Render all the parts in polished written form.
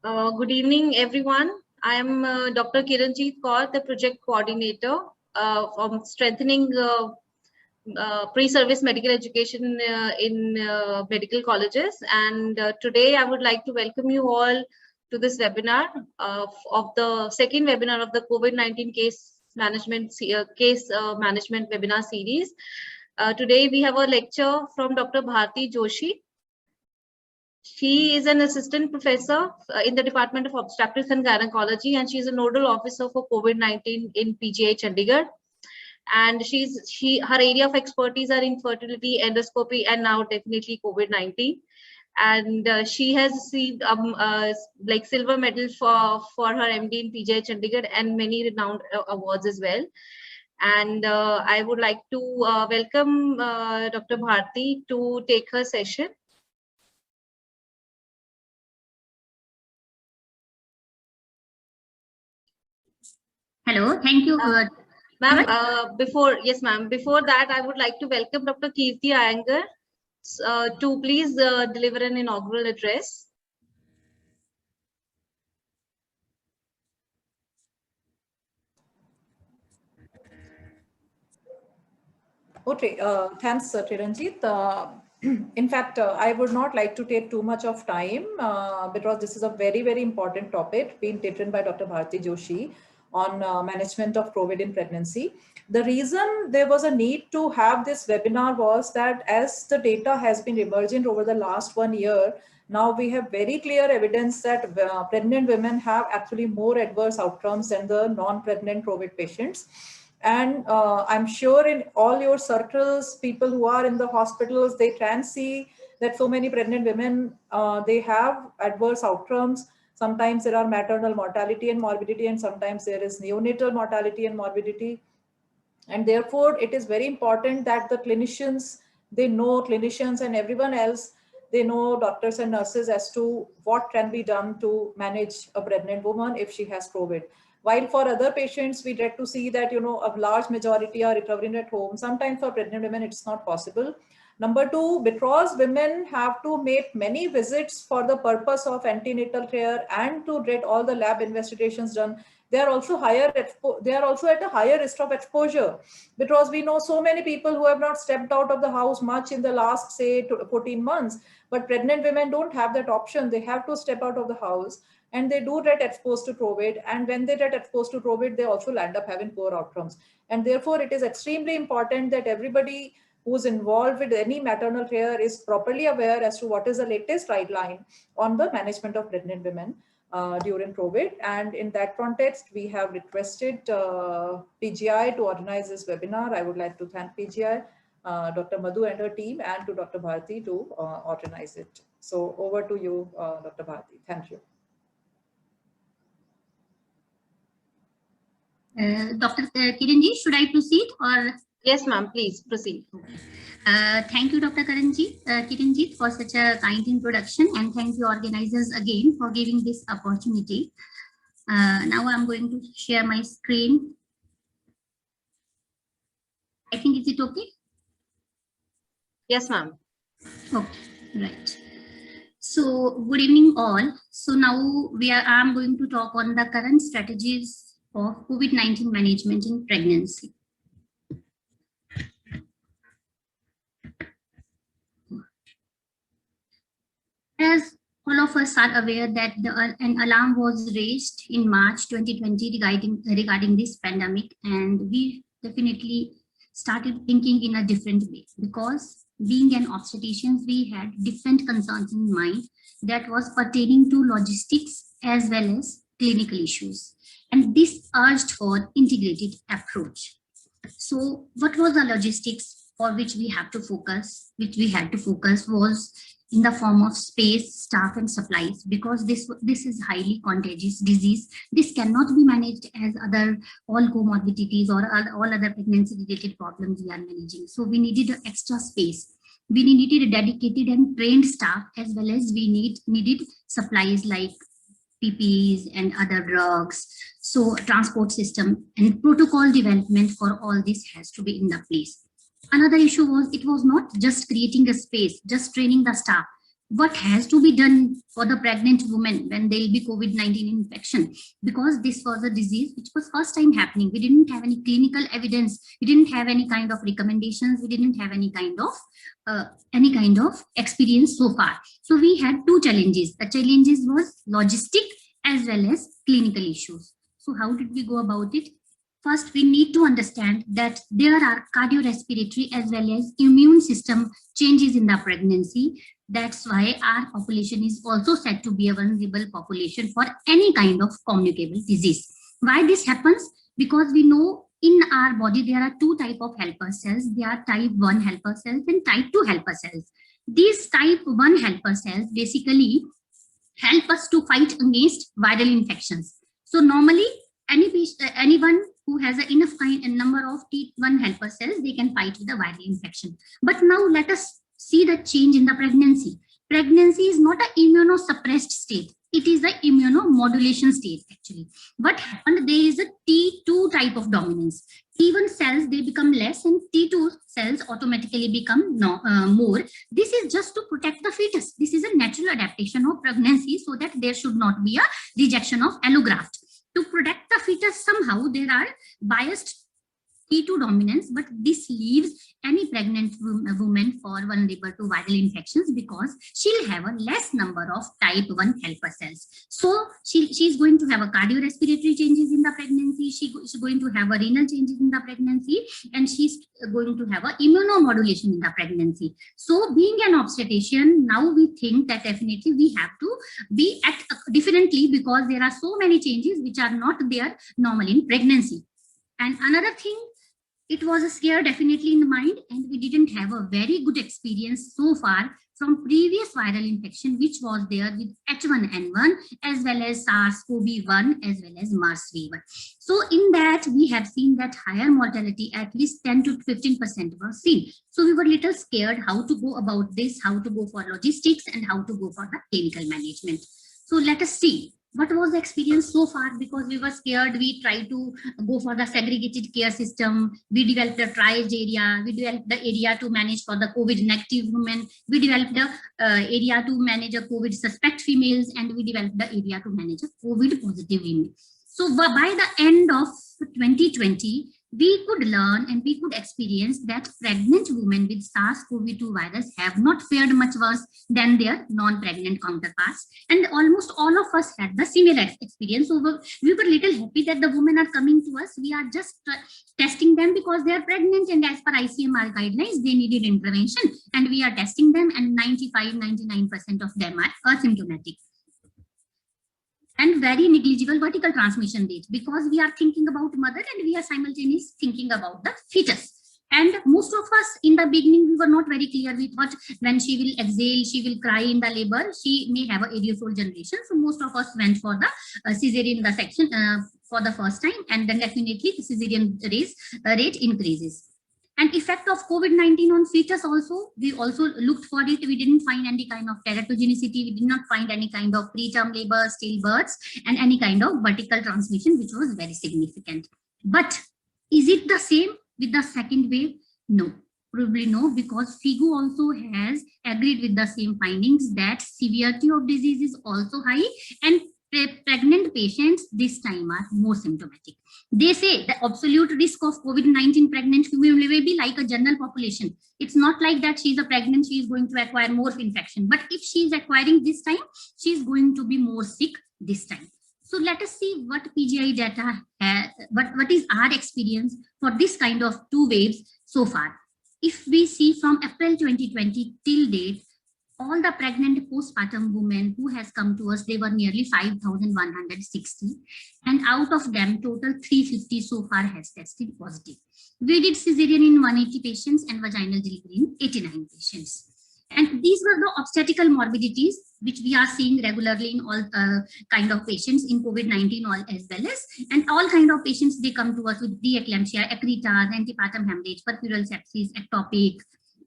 Good evening, everyone. I am Dr. Kiranjeet Kaur, the project coordinator from strengthening pre-service medical education in medical colleges. And today I would like to welcome you all to this webinar of the second webinar of the COVID-19 case management webinar series. Today we have a lecture from Dr. Bharti Joshi. She is an assistant professor in the Department of Obstetrics and Gynecology, and she is a nodal officer for COVID-19 in PGI Chandigarh. And her area of expertise are infertility, endoscopy, and now definitely COVID-19. And she has received like silver medal for her MD in PGI Chandigarh and many renowned awards as well. And I would like to welcome Dr. Bharti to take her session. Hello, thank you. Ma'am, before that, I would like to welcome Dr. Kirti Iyengar to please deliver an inaugural address. Okay, thanks, Kiranjeet. In fact, I would not like to take too much of time because this is a very, very important topic being taken by Dr. Bharti Joshi on management of COVID in pregnancy. The reason there was a need to have this webinar was that as the data has been emerging over the last 1 year, now we have very clear evidence that pregnant women have actually more adverse outcomes than the non-pregnant COVID patients. And I'm sure in all your circles, people who are in the hospitals, they can see that so many pregnant women, they have adverse outcomes. Sometimes there are maternal mortality and morbidity, and sometimes there is neonatal mortality and morbidity. And therefore, it is very important that the clinicians, clinicians and everyone else, they know, doctors and nurses, as to what can be done to manage a pregnant woman if she has COVID. While for other patients, we get to see that, a large majority are recovering at home. Sometimes for pregnant women, it's not possible. Number two, because women have to make many visits for the purpose of antenatal care and to get all the lab investigations done, they are also at a higher risk of exposure, because we know so many people who have not stepped out of the house much in the last, say, 14 months. But pregnant women don't have that option. They have to step out of the house, and they do get exposed to COVID. And when they get exposed to COVID, they also land up having poor outcomes. And therefore, it is extremely important that everybody who's involved with any maternal care is properly aware as to what is the latest guideline on the management of pregnant women during COVID. And in that context, we have requested PGI to organize this webinar. I would like to thank PGI, Dr. Madhu and her team, and to Dr. Bharti to organize it. So over to you, Dr. Bharti. Thank you. Dr. Kiranjeet, should I proceed or? Yes, ma'am, please proceed. Thank you, Dr. Kiranjeet, for such a kind introduction, and thank you organizers again for giving this opportunity. Now I'm going to share my screen. I think, is it okay? Yes, ma'am. Okay, right. So good evening all. So now I'm going to talk on the current strategies of COVID-19 management in pregnancy. As all of us are aware that an alarm was raised in March 2020 regarding this pandemic, and we definitely started thinking in a different way, because being an obstetrician, we had different concerns in mind that was pertaining to logistics as well as clinical issues. And this urged for integrated approach. So what was the logistics for which we had to focus was in the form of space, staff, and supplies, because this is highly contagious disease. This cannot be managed as all comorbidities or all other pregnancy-related problems we are managing. So we needed extra space. We needed a dedicated and trained staff, as well as we needed supplies like PPEs and other drugs. So transport system and protocol development for all this has to be in the place. Another issue was, it was not just creating a space, just training the staff. what has to be done for the pregnant woman when there will be COVID-19 infection, because this was a disease which was first time happening. We didn't have any clinical evidence. We didn't have any kind of recommendations. We didn't have any kind of experience so far. So we had two challenges. The challenges was logistic as well as clinical issues. So how did we go about it? First, we need to understand that there are cardiorespiratory as well as immune system changes in the pregnancy. That's why our population is also said to be a vulnerable population for any kind of communicable disease. Why this happens? Because we know in our body there are two types of helper cells. There are type 1 helper cells and type 2 helper cells. These type 1 helper cells basically help us to fight against viral infections. So normally anyone who has enough number of T1 helper cells, they can fight with the viral infection. But now let us see the change in the pregnancy. Pregnancy is not an immunosuppressed state. It is the immunomodulation state actually. What happened? There is a T2 type of dominance. T1 cells, they become less and T2 cells automatically become more. This is just to protect the fetus. This is a natural adaptation of pregnancy so that there should not be a rejection of allograft. To protect the fetus, somehow there are biased T2 dominance, but this leaves any pregnant woman for vulnerable to viral infections because she'll have a less number of type 1 helper cells. So she's going to have a cardiorespiratory changes in the pregnancy, she's going to have a renal changes in the pregnancy, and she's going to have a immunomodulation in the pregnancy. So being an obstetrician, now we think that definitely we have to be at differently because there are so many changes which are not there normally in pregnancy. And another thing, it was a scare definitely in the mind, and we didn't have a very good experience so far from previous viral infection which was there with H1N1 as well as SARS-CoV-1 as well as MERS-V1. So in that we have seen that higher mortality, at least 10 to 15% was seen. So we were little scared how to go about this, how to go for logistics and how to go for the clinical management. So let us see. What was the experience so far? Because we were scared, we tried to go for the segregated care system. We developed a triage area. We developed the area to manage for the COVID negative women. We developed the area to manage a COVID suspect females, and we developed the area to manage a COVID positive women. So by the end of 2020, we could learn and we could experience that pregnant women with SARS-CoV-2 virus have not fared much worse than their non-pregnant counterparts. And almost all of us had the similar experience. So we were little happy that the women are coming to us. We are just testing them because they are pregnant, and as per ICMR guidelines, they needed intervention. And we are testing them, and 95-99% of them are asymptomatic. And very negligible vertical transmission rate because we are thinking about mother and we are simultaneously thinking about the fetus. And most of us in the beginning, we were not very clear. We thought when she will exhale, she will cry in the labor, she may have a aerosol generation. So most of us went for the cesarean section for the first time, and then definitely the cesarean rate increases. And effect of COVID-19 on fetus also, we also looked for it. We didn't find any kind of teratogenicity. We did not find any kind of preterm labor, stillbirths, and any kind of vertical transmission, which was very significant. But is it the same with the second wave? No, probably no, because FIGO also has agreed with the same findings that severity of disease is also high, and pregnant patients this time are more symptomatic. They say the absolute risk of COVID-19 pregnant female will be like a general population. It's not like that she's a pregnant, she is going to acquire more infection. But if she is acquiring this time, she is going to be more sick this time. So let us see what PGI data has, what is our experience for this kind of two waves so far. If we see from April 2020 till date, all the pregnant postpartum women who has come to us, they were nearly 5,160. And out of them, total 350 so far has tested positive. We did cesarean in 180 patients and vaginal delivery in 89 patients. And these were the obstetrical morbidities which we are seeing regularly in all kind of patients in COVID-19 as well as, and all kind of patients, they come to us with preeclampsia, acritas, antepartum hemorrhage, peripheral sepsis, ectopic,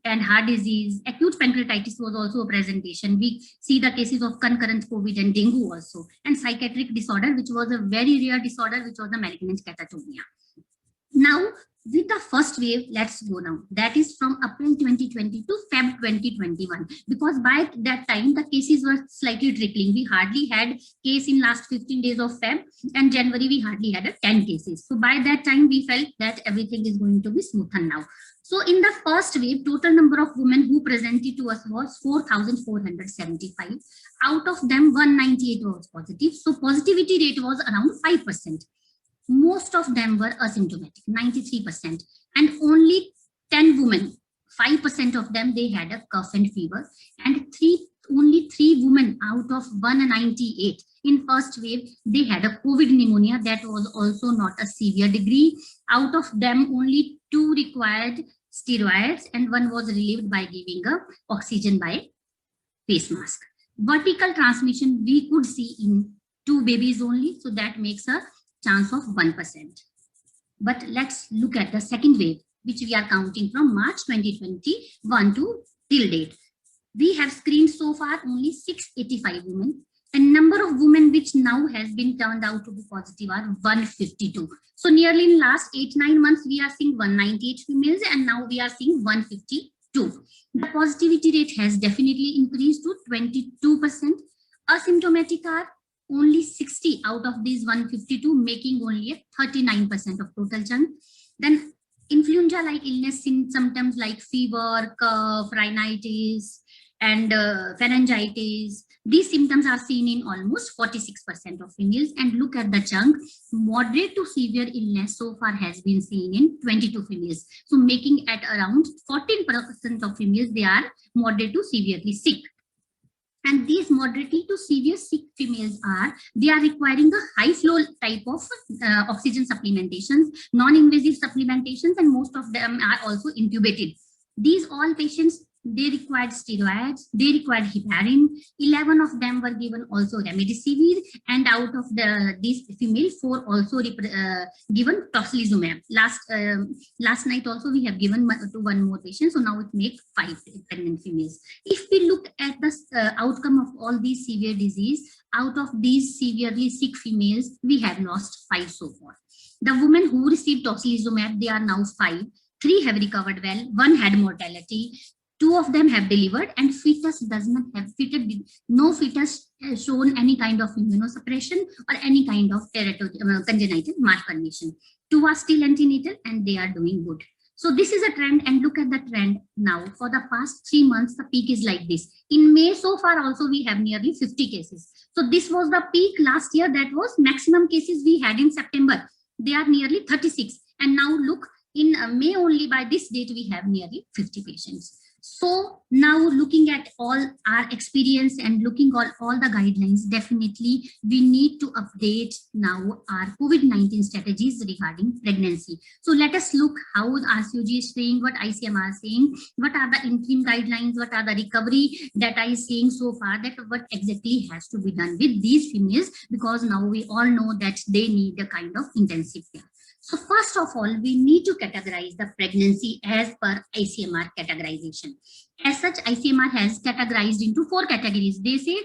and heart disease. Acute pancreatitis was also a presentation. We see the cases of concurrent COVID and dengue also, and psychiatric disorder, which was a very rare disorder, which was the malignant catatonia. Now, with the first wave, let's go now. That is from April 2020 to Feb 2021. Because by that time, the cases were slightly trickling. We hardly had case in last 15 days of Feb, and January we hardly had 10 cases. So by that time, we felt that everything is going to be smoother now. So in the first wave, total number of women who presented to us was 4,475. Out of them, 198 was positive. So positivity rate was around 5%. Most of them were asymptomatic, 93%, and only 10 women, 5% of them, they had a cough and fever, and only 3 women out of 198 in first wave, they had a COVID pneumonia that was also not a severe degree. Out of them, only 2 required steroids and 1 was relieved by giving oxygen by face mask. Vertical transmission we could see in 2 babies only, so that makes a chance of 1%. But let's look at the second wave, which we are counting from March 2021 to till date. We have screened so far only 685 women, and number of women which now has been turned out to be positive are 152. So nearly in last 8-9 months, we are seeing 198 females, and now we are seeing 152. The positivity rate has definitely increased to 22%. Asymptomatic are only 60 out of these 152, making only a 39% of total chunk. Then influenza-like illness symptoms like fever, cough, rhinitis, and pharyngitis, these symptoms are seen in almost 46% of females. And look at the chunk, moderate to severe illness so far has been seen in 22 females. So making at around 14% of females, they are moderate to severely sick. And these moderately to severe sick females they are requiring a high flow type of oxygen supplementations, non-invasive supplementations, and most of them are also intubated. These all patients, they required steroids, they required heparin. 11 of them were given also remdesivir, and out of these female, 4 also given tocilizumab. Last night also we have given to 1 more patient, so now it makes 5 pregnant females. If we look at the outcome of all these severe disease, out of these severely sick females, we have lost 5 so far. The women who received tocilizumab, they are now 5. 3 have recovered well, 1 had mortality. 2 of them have delivered, and fetus does not have no fetus has shown any kind of immunosuppression or any kind of congenital malformation. 2 are still antenatal and they are doing good. So this is a trend, and look at the trend now. For the past 3 months, the peak is like this. In May so far also we have nearly 50 cases. So this was the peak last year. That was maximum cases we had in September. They are nearly 36. And now look, in May only, by this date, we have nearly 50 patients. So now looking at all our experience and looking at all the guidelines, definitely we need to update now our COVID-19 strategies regarding pregnancy. So let us look how RCOG is saying, what ICMR is saying, what are the interim guidelines, what are the recovery data is saying so far, that what exactly has to be done with these females, because now we all know that they need a kind of intensive care. So first of all, we need to categorize the pregnancy as per ICMR categorization. As such, ICMR has categorized into 4 categories. They say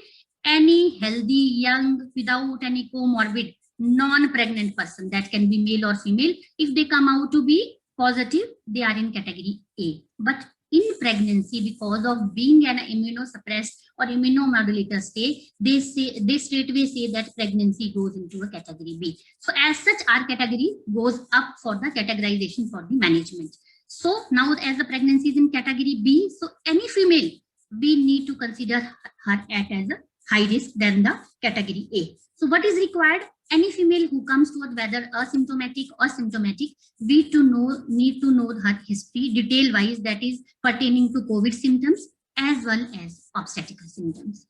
any healthy, young, without any comorbid, non-pregnant person, that can be male or female. If they come out to be positive, they are in category A. But in pregnancy, because of being an immunosuppressed or immunomodulator state, they straightway say that pregnancy goes into a category B. So as such, our category goes up for the categorization for the management. So now as the pregnancy is in category B, so any female, we need to consider her as a high risk than the category A. So what is required? Any female who comes to us, whether asymptomatic or symptomatic, we need to know her history detail-wise, that is pertaining to COVID symptoms as well as obstetrical symptoms.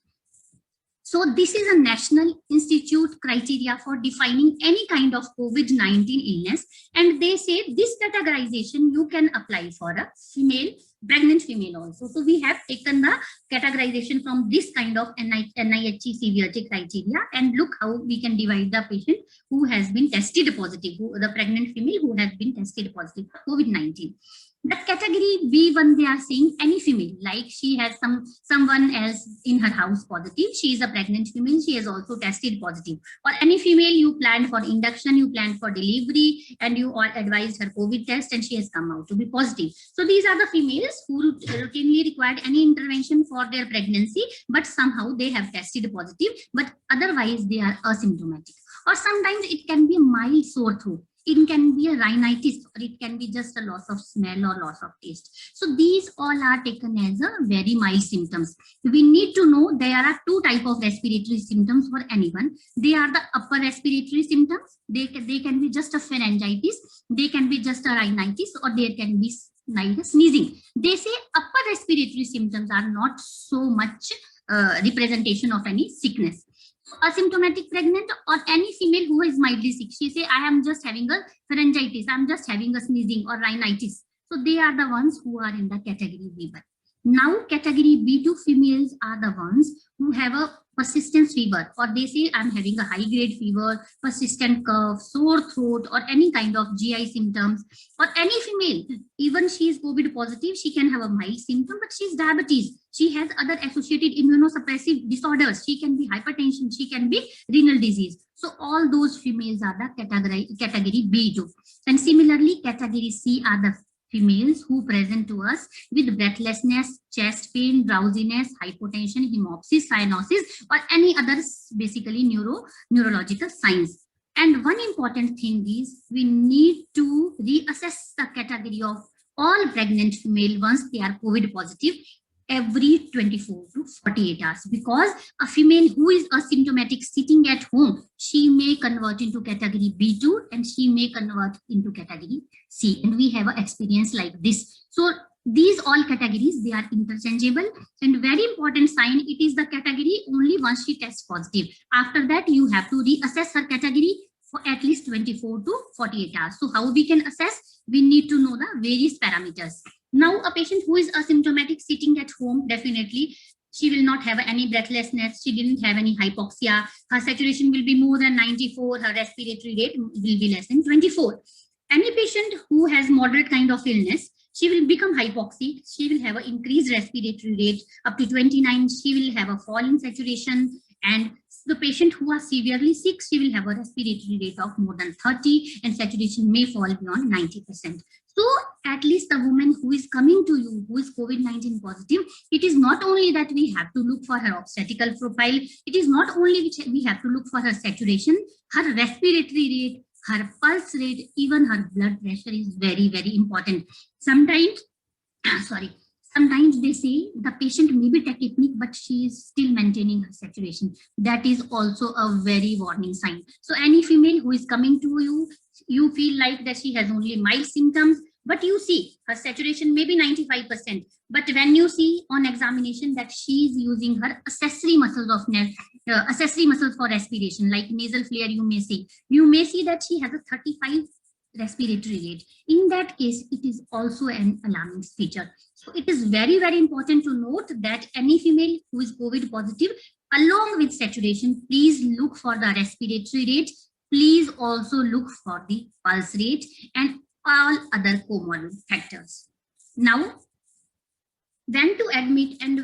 So this is a National Institute criteria for defining any kind of COVID-19 illness. And they say this categorization you can apply for a female, pregnant female also. So we have taken the categorization from this kind of NIHE severity criteria, and look how we can divide the patient who has been tested positive, the pregnant female who has been tested positive for COVID-19. That category B1, they are saying any female, like she has someone else in her house positive, she is a pregnant female, she has also tested positive, or any female you planned for induction, you planned for delivery, and you all advised her COVID test and she has come out to be positive. So these are the females who routinely required any intervention for their pregnancy, but somehow they have tested positive, but otherwise they are asymptomatic. Or sometimes it can be a mild sore throat. It can be a rhinitis, or it can be just a loss of smell or loss of taste. So these all are taken as a very mild symptoms. We need to know there are two types of respiratory symptoms for anyone. They are the upper respiratory symptoms. They can be just a pharyngitis, they can be just a rhinitis, or there can be like sneezing. They say upper respiratory symptoms are not so much representation of any sickness. Asymptomatic pregnant or any female who is mildly sick, she say I am just having a pharyngitis, I'm just having a sneezing or rhinitis. So they are the ones who are in the category B1. Now category B2 females are the ones who have a persistent fever, or they say I'm having a high grade fever, persistent cough, sore throat, or any kind of GI symptoms. Or any female, even she is COVID positive, she can have a mild symptom, but she's diabetes, she has other associated immunosuppressive disorders, she can be hypertension, she can be renal disease. So all those females are the category B2. And similarly, category C are the females who present to us with breathlessness, chest pain, drowsiness, hypotension, hemoptysis, cyanosis, or any other basically neurological signs. And one important thing is we need to reassess the category of all pregnant female once they are COVID positive every 24 to 48 hours, because a female who is asymptomatic sitting at home, she may convert into category B2 and she may convert into category C. And we have an experience like this. So these all categories, they are interchangeable, and very important sign, it is the category only once she tests positive. After that, you have to reassess her category for at least 24 to 48 hours. So how we can assess? We need to know the various parameters. Now, a patient who is asymptomatic sitting at home, definitely she will not have any breathlessness, she didn't have any hypoxia, her saturation will be more than 94, her respiratory rate will be less than 24. Any patient who has moderate kind of illness, she will become hypoxic, she will have an increased respiratory rate up to 29, she will have a fall in saturation, and the patient who are severely sick, she will have a respiratory rate of more than 30 and saturation may fall beyond 90%. So at least the woman who is coming to you, who is COVID-19 positive, it is not only that we have to look for her obstetrical profile, it is not only which we have to look for her saturation, her respiratory rate, her pulse rate, even her blood pressure is very, very important. Sometimes they say the patient may be tachypneic, but she is still maintaining her saturation. That is also a very warning sign. So any female who is coming to you, you feel like that she has only mild symptoms, but you see her saturation may be 95%. But when you see on examination that she is using her accessory muscles for respiration, like nasal flare, you may see that she has a 35 respiratory rate. In that case, it is also an alarming feature. So it is very, very important to note that any female who is COVID positive, along with saturation, please look for the respiratory rate. Please also look for the pulse rate and all other comorbid factors. Now, when to admit and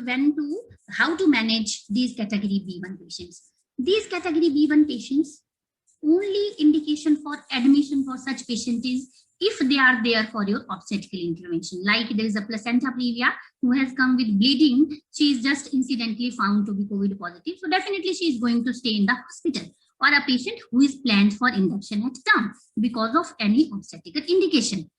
how to manage these category B1 patients. These category B1 patients, only indication for admission for such patient is if they are there for your obstetrical intervention. Like there is a placenta previa who has come with bleeding, she is just incidentally found to be COVID positive. So definitely she is going to stay in the hospital. Or a patient who is planned for induction at term because of any obstetrical indication.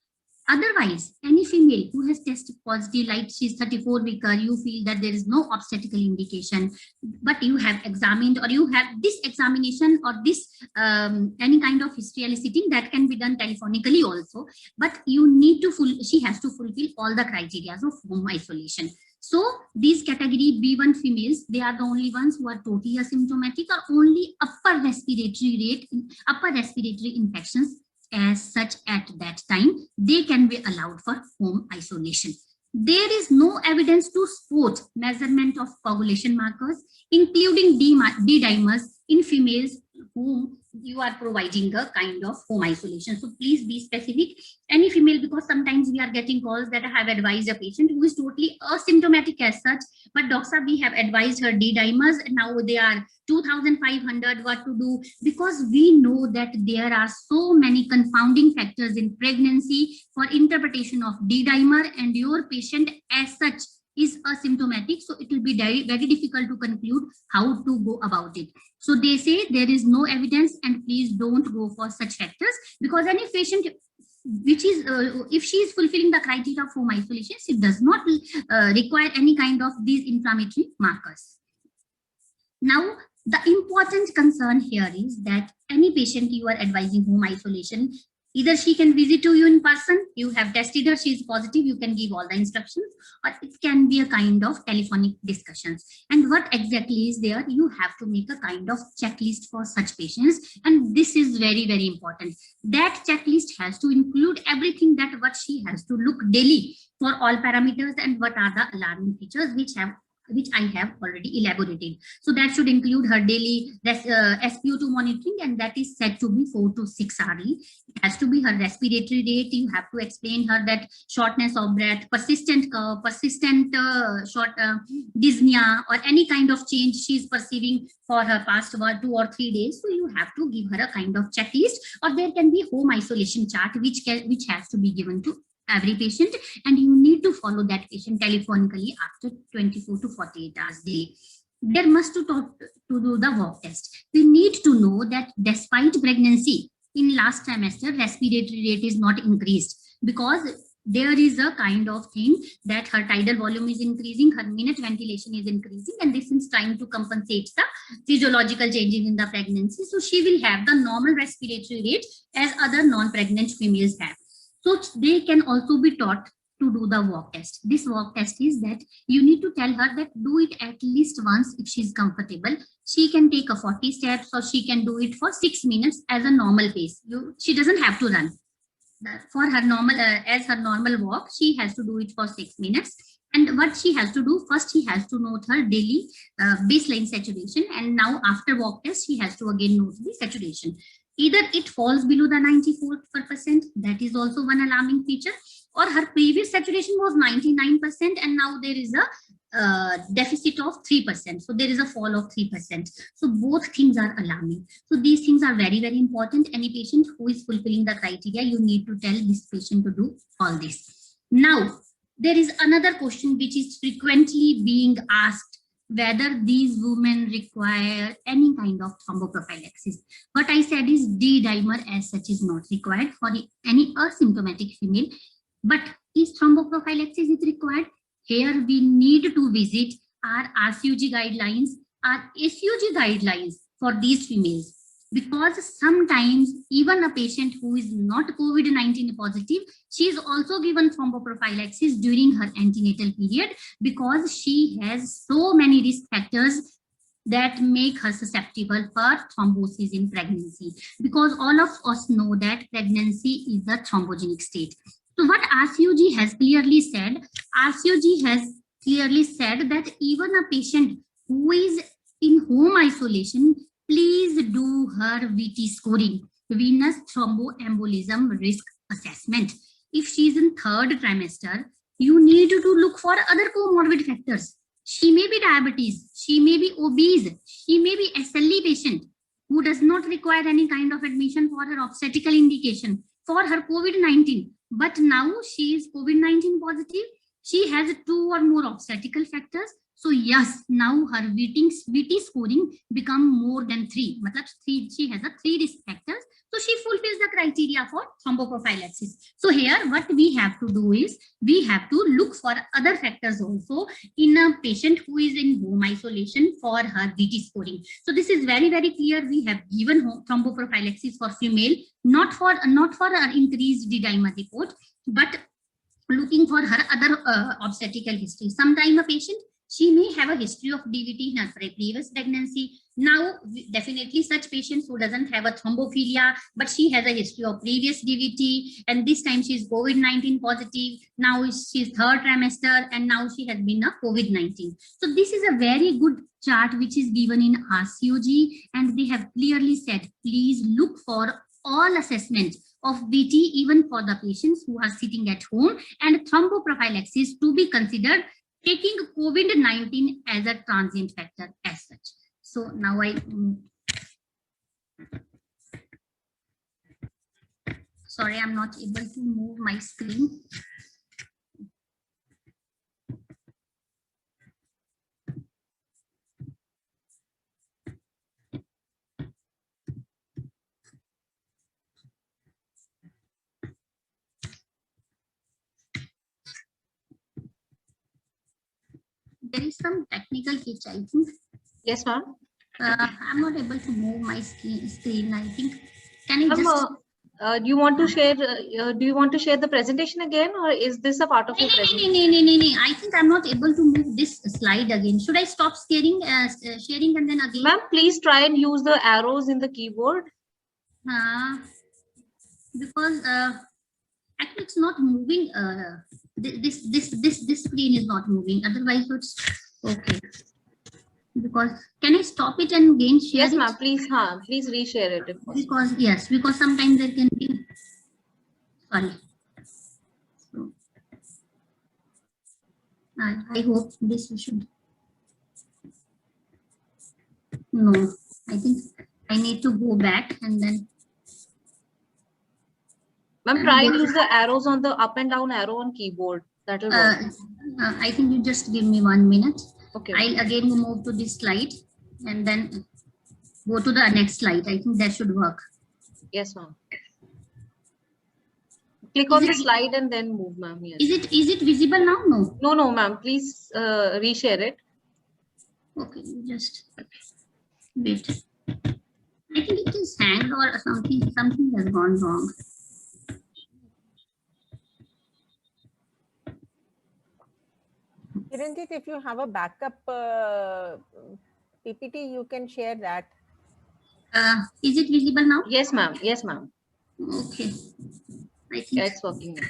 Otherwise, any female who has tested positive, like she's 34 weeker, you feel that there is no obstetrical indication, but you have examined or you have this examination or this any kind of history eliciting that can be done telephonically also, but you need to she has to fulfill all the criteria of home isolation. So these category B1 females, they are the only ones who are totally asymptomatic or only upper respiratory infections as such at that time, they can be allowed for home isolation. There is no evidence to support measurement of coagulation markers, including D dimers in females whom you are providing a kind of home isolation. So please be specific. Any female, because sometimes we are getting calls that I have advised a patient who is totally asymptomatic as such, but doctor, we have advised her D-dimers, and now they are 2,500. What to do? Because we know that there are so many confounding factors in pregnancy for interpretation of D-dimer, and your patient as such is asymptomatic, so it will be very, very difficult to conclude how to go about it. So they say there is no evidence, and please don't go for such factors, because any patient which is if she is fulfilling the criteria of home isolation, she does not require any kind of these inflammatory markers. Now, the important concern here is that any patient you are advising home isolation, either she can visit to you in person, you have tested her, she is positive, you can give all the instructions, or it can be a kind of telephonic discussions. And what exactly is there? You have to make a kind of checklist for such patients. And this is very, very important. That checklist has to include everything, that what she has to look daily for all parameters, and what are the alarming features which I have already elaborated. So that should include her daily SpO2 monitoring, and that is said to be 4 to 6 hourly. It has to be her respiratory rate. You have to explain her that shortness of breath, persistent cough, persistent dyspnea, or any kind of change she is perceiving for her past 2 or 3 days. So you have to give her a kind of checklist, or there can be home isolation chart which has to be given to every patient, and you need to follow that patient telephonically after 24 to 48 hours daily. There must to do the walk test. We need to know that despite pregnancy, in last trimester, respiratory rate is not increased, because there is a kind of thing that her tidal volume is increasing, her minute ventilation is increasing, and this is trying to compensate the physiological changes in the pregnancy. So she will have the normal respiratory rate as other non-pregnant females have. So they can also be taught to do the walk test. This walk test is that you need to tell her that do it at least once if she's comfortable. She can take a 40 steps, or she can do it for 6 minutes as a normal pace. She doesn't have to run. For her normal, as her normal walk, she has to do it for 6 minutes. And what she has to do, first she has to note her daily baseline saturation, and now after walk test, she has to again note the saturation. Either it falls below the 94%, that is also one alarming feature, or her previous saturation was 99% and now there is a deficit of 3%. So there is a fall of 3%. So both things are alarming. So these things are very, very important. Any patient who is fulfilling the criteria, you need to tell this patient to do all this. Now, there is another question which is frequently being asked, whether these women require any kind of thromboprophylaxis. What I said is D-dimer as such is not required for any asymptomatic female, but is thromboprophylaxis is required? Here we need to visit our RCUG guidelines, our SUG guidelines for these females, because sometimes even a patient who is not COVID-19 positive, she is also given thromboprophylaxis during her antenatal period, because she has so many risk factors that make her susceptible for thrombosis in pregnancy, because all of us know that pregnancy is a thrombogenic state. So what RCUG has clearly said, that even a patient who is in home isolation, please do her VT scoring, venous thromboembolism risk assessment. If she is in 3rd trimester, you need to look for other comorbid factors. She may be diabetes, she may be obese, she may be SLE patient who does not require any kind of admission for her obstetrical indication for her COVID-19. But now she is COVID-19 positive, she has 2 or more obstetrical factors. So yes, now her VT scoring become more than 3. She has a 3 risk factors. So she fulfills the criteria for thromboprophylaxis. So here what we have to do is, we have to look for other factors also in a patient who is in home isolation for her VT scoring. So this is very, very clear. We have given thromboprophylaxis for female, not for an increased D-dimer report, but looking for her other obstetrical history. Sometimes a patient She may have a history of DVT in her previous pregnancy. Now, definitely such patients who doesn't have a thrombophilia, but she has a history of previous DVT, and this time she is COVID-19 positive. Now she's third trimester, and now she has been a COVID-19. So this is a very good chart which is given in RCOG, and they have clearly said, please look for all assessments of VT even for the patients who are sitting at home, and thromboprophylaxis to be considered, taking COVID-19 as a transient factor as such. So now sorry, I'm not able to move my screen. There is some technical glitch, I think. Yes, ma'am. I'm not able to move my screen. I think. Can you just? Do you want to share? Do you want to share the presentation again, or is this a part of your presentation? No. I think I'm not able to move this slide again. Should I stop sharing and then again? Ma'am, please try and use the arrows in the keyboard. Because actually it's not moving. This screen is not moving. Otherwise, it's okay. Because can I stop it and again share? Yes, ma'am. Please reshare it. Because sometimes there can be. Sorry. So, I hope this should. No, I think I need to go back and then. Ma'am, try and use the arrows on the up and down arrow on keyboard. That will work. I think you just give me 1 minute. Okay. I'll again move to this slide and then go to the next slide. I think that should work. Yes, ma'am. Click on the slide and then move, ma'am. Yes. Is it visible now? No. No, ma'am. Please reshare it. Okay, just wait. I think it is hanged or something. Something has gone wrong. Kiranjit, if you have a backup PPT, you can share that. Is it visible now? Yes, ma'am. Yes, ma'am. Okay. I think it's working now.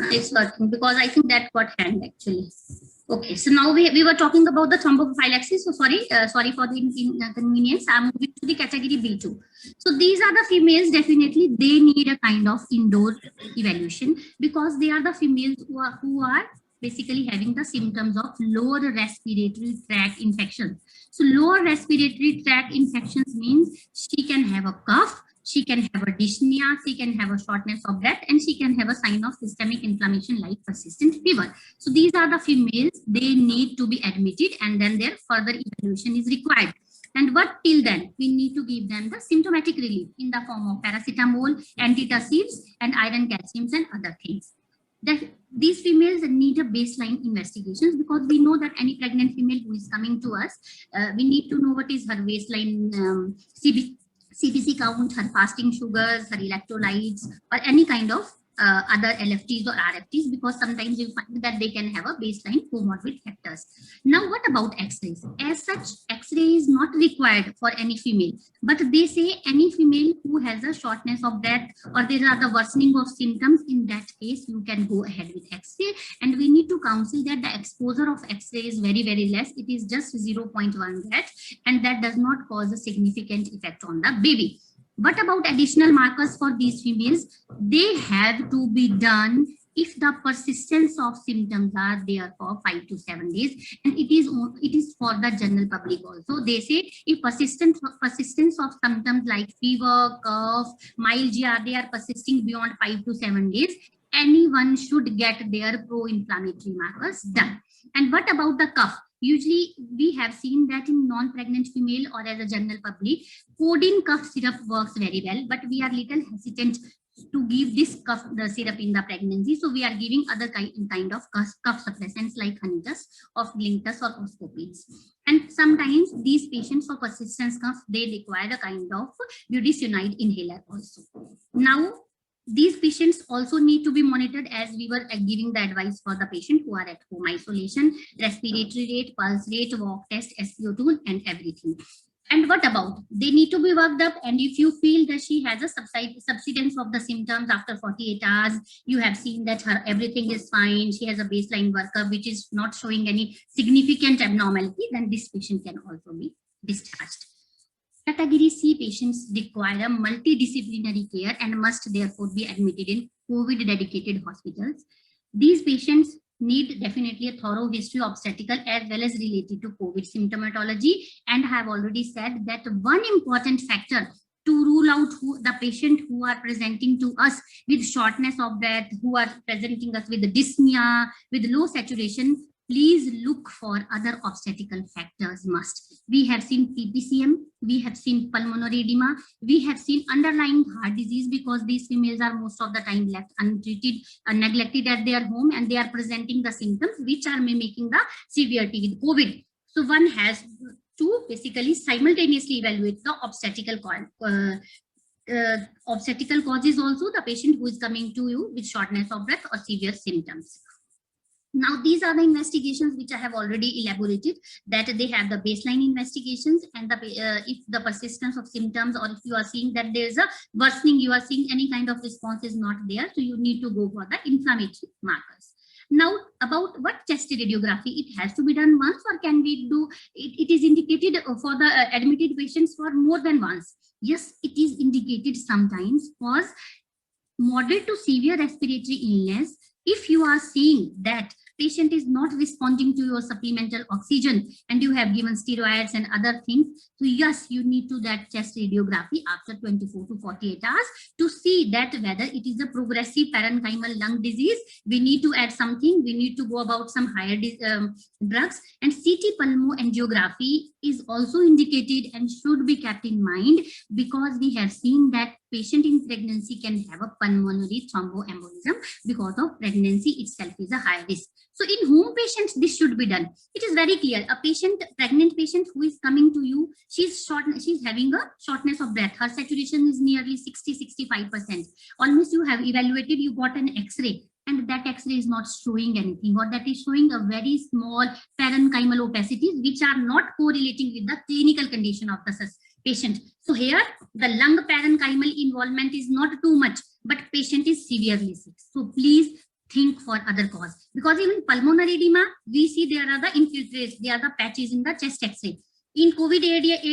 It's working because I think that got hanged actually. Okay, so now we were talking about the thromboprophylaxis. So sorry for the inconvenience. I'm moving to the category B2. So these are the females. Definitely, they need a kind of indoor evaluation because they are the females who are basically having the symptoms of lower respiratory tract infection. So lower respiratory tract infections means she can have a cough, she can have a dyspnea, she can have a shortness of breath, and she can have a sign of systemic inflammation like persistent fever. So these are the females, they need to be admitted and then their further evaluation is required. And what till then, we need to give them the symptomatic relief in the form of paracetamol, antitussives, and iron calciums and other things. That these females need a baseline investigations because we know that any pregnant female who is coming to us, we need to know what is her baseline CBC count, her fasting sugars, her electrolytes, or any kind of other LFTs or RFTs, because sometimes you find that they can have a baseline comorbid factors. Now, what about X-rays? As such, X-ray is not required for any female, but they say any female who has a shortness of breath or there are the worsening of symptoms, in that case, you can go ahead with X-ray. And we need to counsel that the exposure of X-ray is very, very less. It is just 0.1 Gauge, and that does not cause a significant effect on the baby. What about additional markers for these females? They have to be done if the persistence of symptoms are there for 5 to 7 days, and it is for the general public also. They say if persistence of symptoms like fever, cough, myalgia, they are persisting beyond 5 to 7 days, anyone should get their pro-inflammatory markers done. And what about the cough? Usually, we have seen that in non-pregnant female or as a general public, codeine cough syrup works very well, but we are little hesitant to give this the syrup in the pregnancy. So we are giving other kind of cough suppressants like Honitus or Glintus or Oscopies. And sometimes these patients for persistent cough, they require a kind of budesonide inhaler also. Now, These patients also need to be monitored, as we were giving the advice for the patient who are at home isolation, respiratory rate, pulse rate, walk test, SpO2 and everything. And what about, they need to be worked up, and if you feel that she has a subsidence of the symptoms after 48 hours, you have seen that her everything is fine, she has a baseline workup which is not showing any significant abnormality, then this patient can also be discharged. Category C patients require a multidisciplinary care and must therefore be admitted in COVID dedicated hospitals. These patients need definitely a thorough history obstetrical as well as related to COVID symptomatology, and have already said that one important factor to rule out the patient who are presenting to us with shortness of breath, who are presenting us with dyspnea, with low saturation, please look for other obstetrical factors must. We have seen PPCM, we have seen pulmonary edema, we have seen underlying heart disease, because these females are most of the time left untreated and neglected at their home, and they are presenting the symptoms which are mimicking the severity with COVID. So one has to basically simultaneously evaluate the obstetrical causes also, the patient who is coming to you with shortness of breath or severe symptoms. Now, these are the investigations which I have already elaborated, that they have the baseline investigations, and if the persistence of symptoms, or if you are seeing that there is a worsening, you are seeing any kind of response is not there, so you need to go for the inflammatory markers. Now, about what chest radiography, it has to be done once, or can we do it? It is indicated for the admitted patients for more than once. Yes, it is indicated sometimes for moderate to severe respiratory illness. If you are seeing that patient is not responding to your supplemental oxygen and you have given steroids and other things, so yes, you need to that chest radiography after 24 to 48 hours to see that whether it is a progressive parenchymal lung disease. We need to add something, we need to go about some higher drugs, and CT pulmonangiography is also indicated and should be kept in mind, because we have seen that patient in pregnancy can have a pulmonary thromboembolism because of pregnancy itself is a high risk. So in whom patients this should be done? It is very clear. A pregnant patient who is coming to you, she's having a shortness of breath. Her saturation is nearly 60-65%. Almost you have evaluated, you got an X-ray, and that X-ray is not showing anything, or that is showing a very small parenchymal opacities which are not correlating with the clinical condition of the patient. So here the lung parenchymal involvement is not too much, but patient is severely sick. So please think for other cause, because even pulmonary edema, we see there are the infiltrates, there are the patches in the chest X-ray. In COVID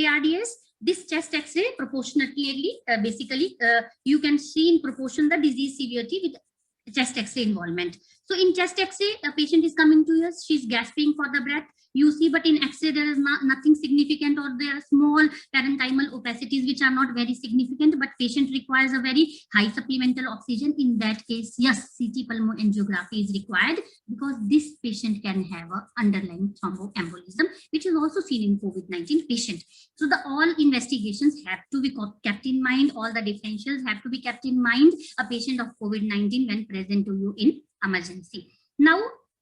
ARDS, this chest X-ray proportionately, you can see in proportion the disease severity with chest X-ray involvement. So in chest X-ray, a patient is coming to us, she's gasping for the breath, you see, but in X-ray there is nothing significant, or there are small parenchymal opacities which are not very significant, but patient requires a very high supplemental oxygen. In that case, yes, CT pulmonangiography is required, because this patient can have an underlying thromboembolism, which is also seen in COVID-19 patient. So the all investigations have to be kept in mind, all the differentials have to be kept in mind, a patient of COVID-19 when present to you in emergency. Now,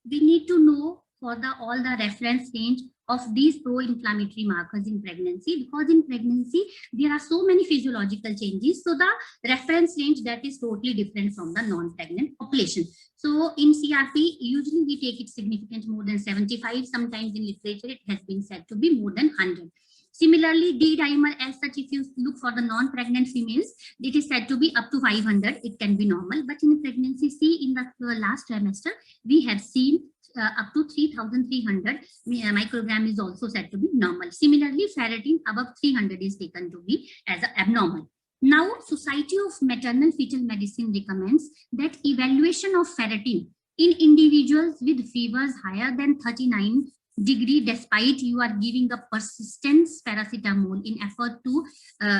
we need to know for all the reference range of these pro-inflammatory markers in pregnancy, because in pregnancy there are so many physiological changes, so the reference range that is totally different from the non-pregnant population. So in CRP, usually we take it significant more than 75, sometimes in literature it has been said to be more than 100. Similarly, D-dimer as such, if you look for the non-pregnant females, it is said to be up to 500, it can be normal, but in pregnancy, see in the last trimester, we have seen up to 3,300 microgram is also said to be normal. Similarly, ferritin above 300 is taken to be as abnormal. Now, Society of Maternal Fetal Medicine recommends that evaluation of ferritin in individuals with fevers higher than 39 degree, despite you are giving a persistent paracetamol in effort to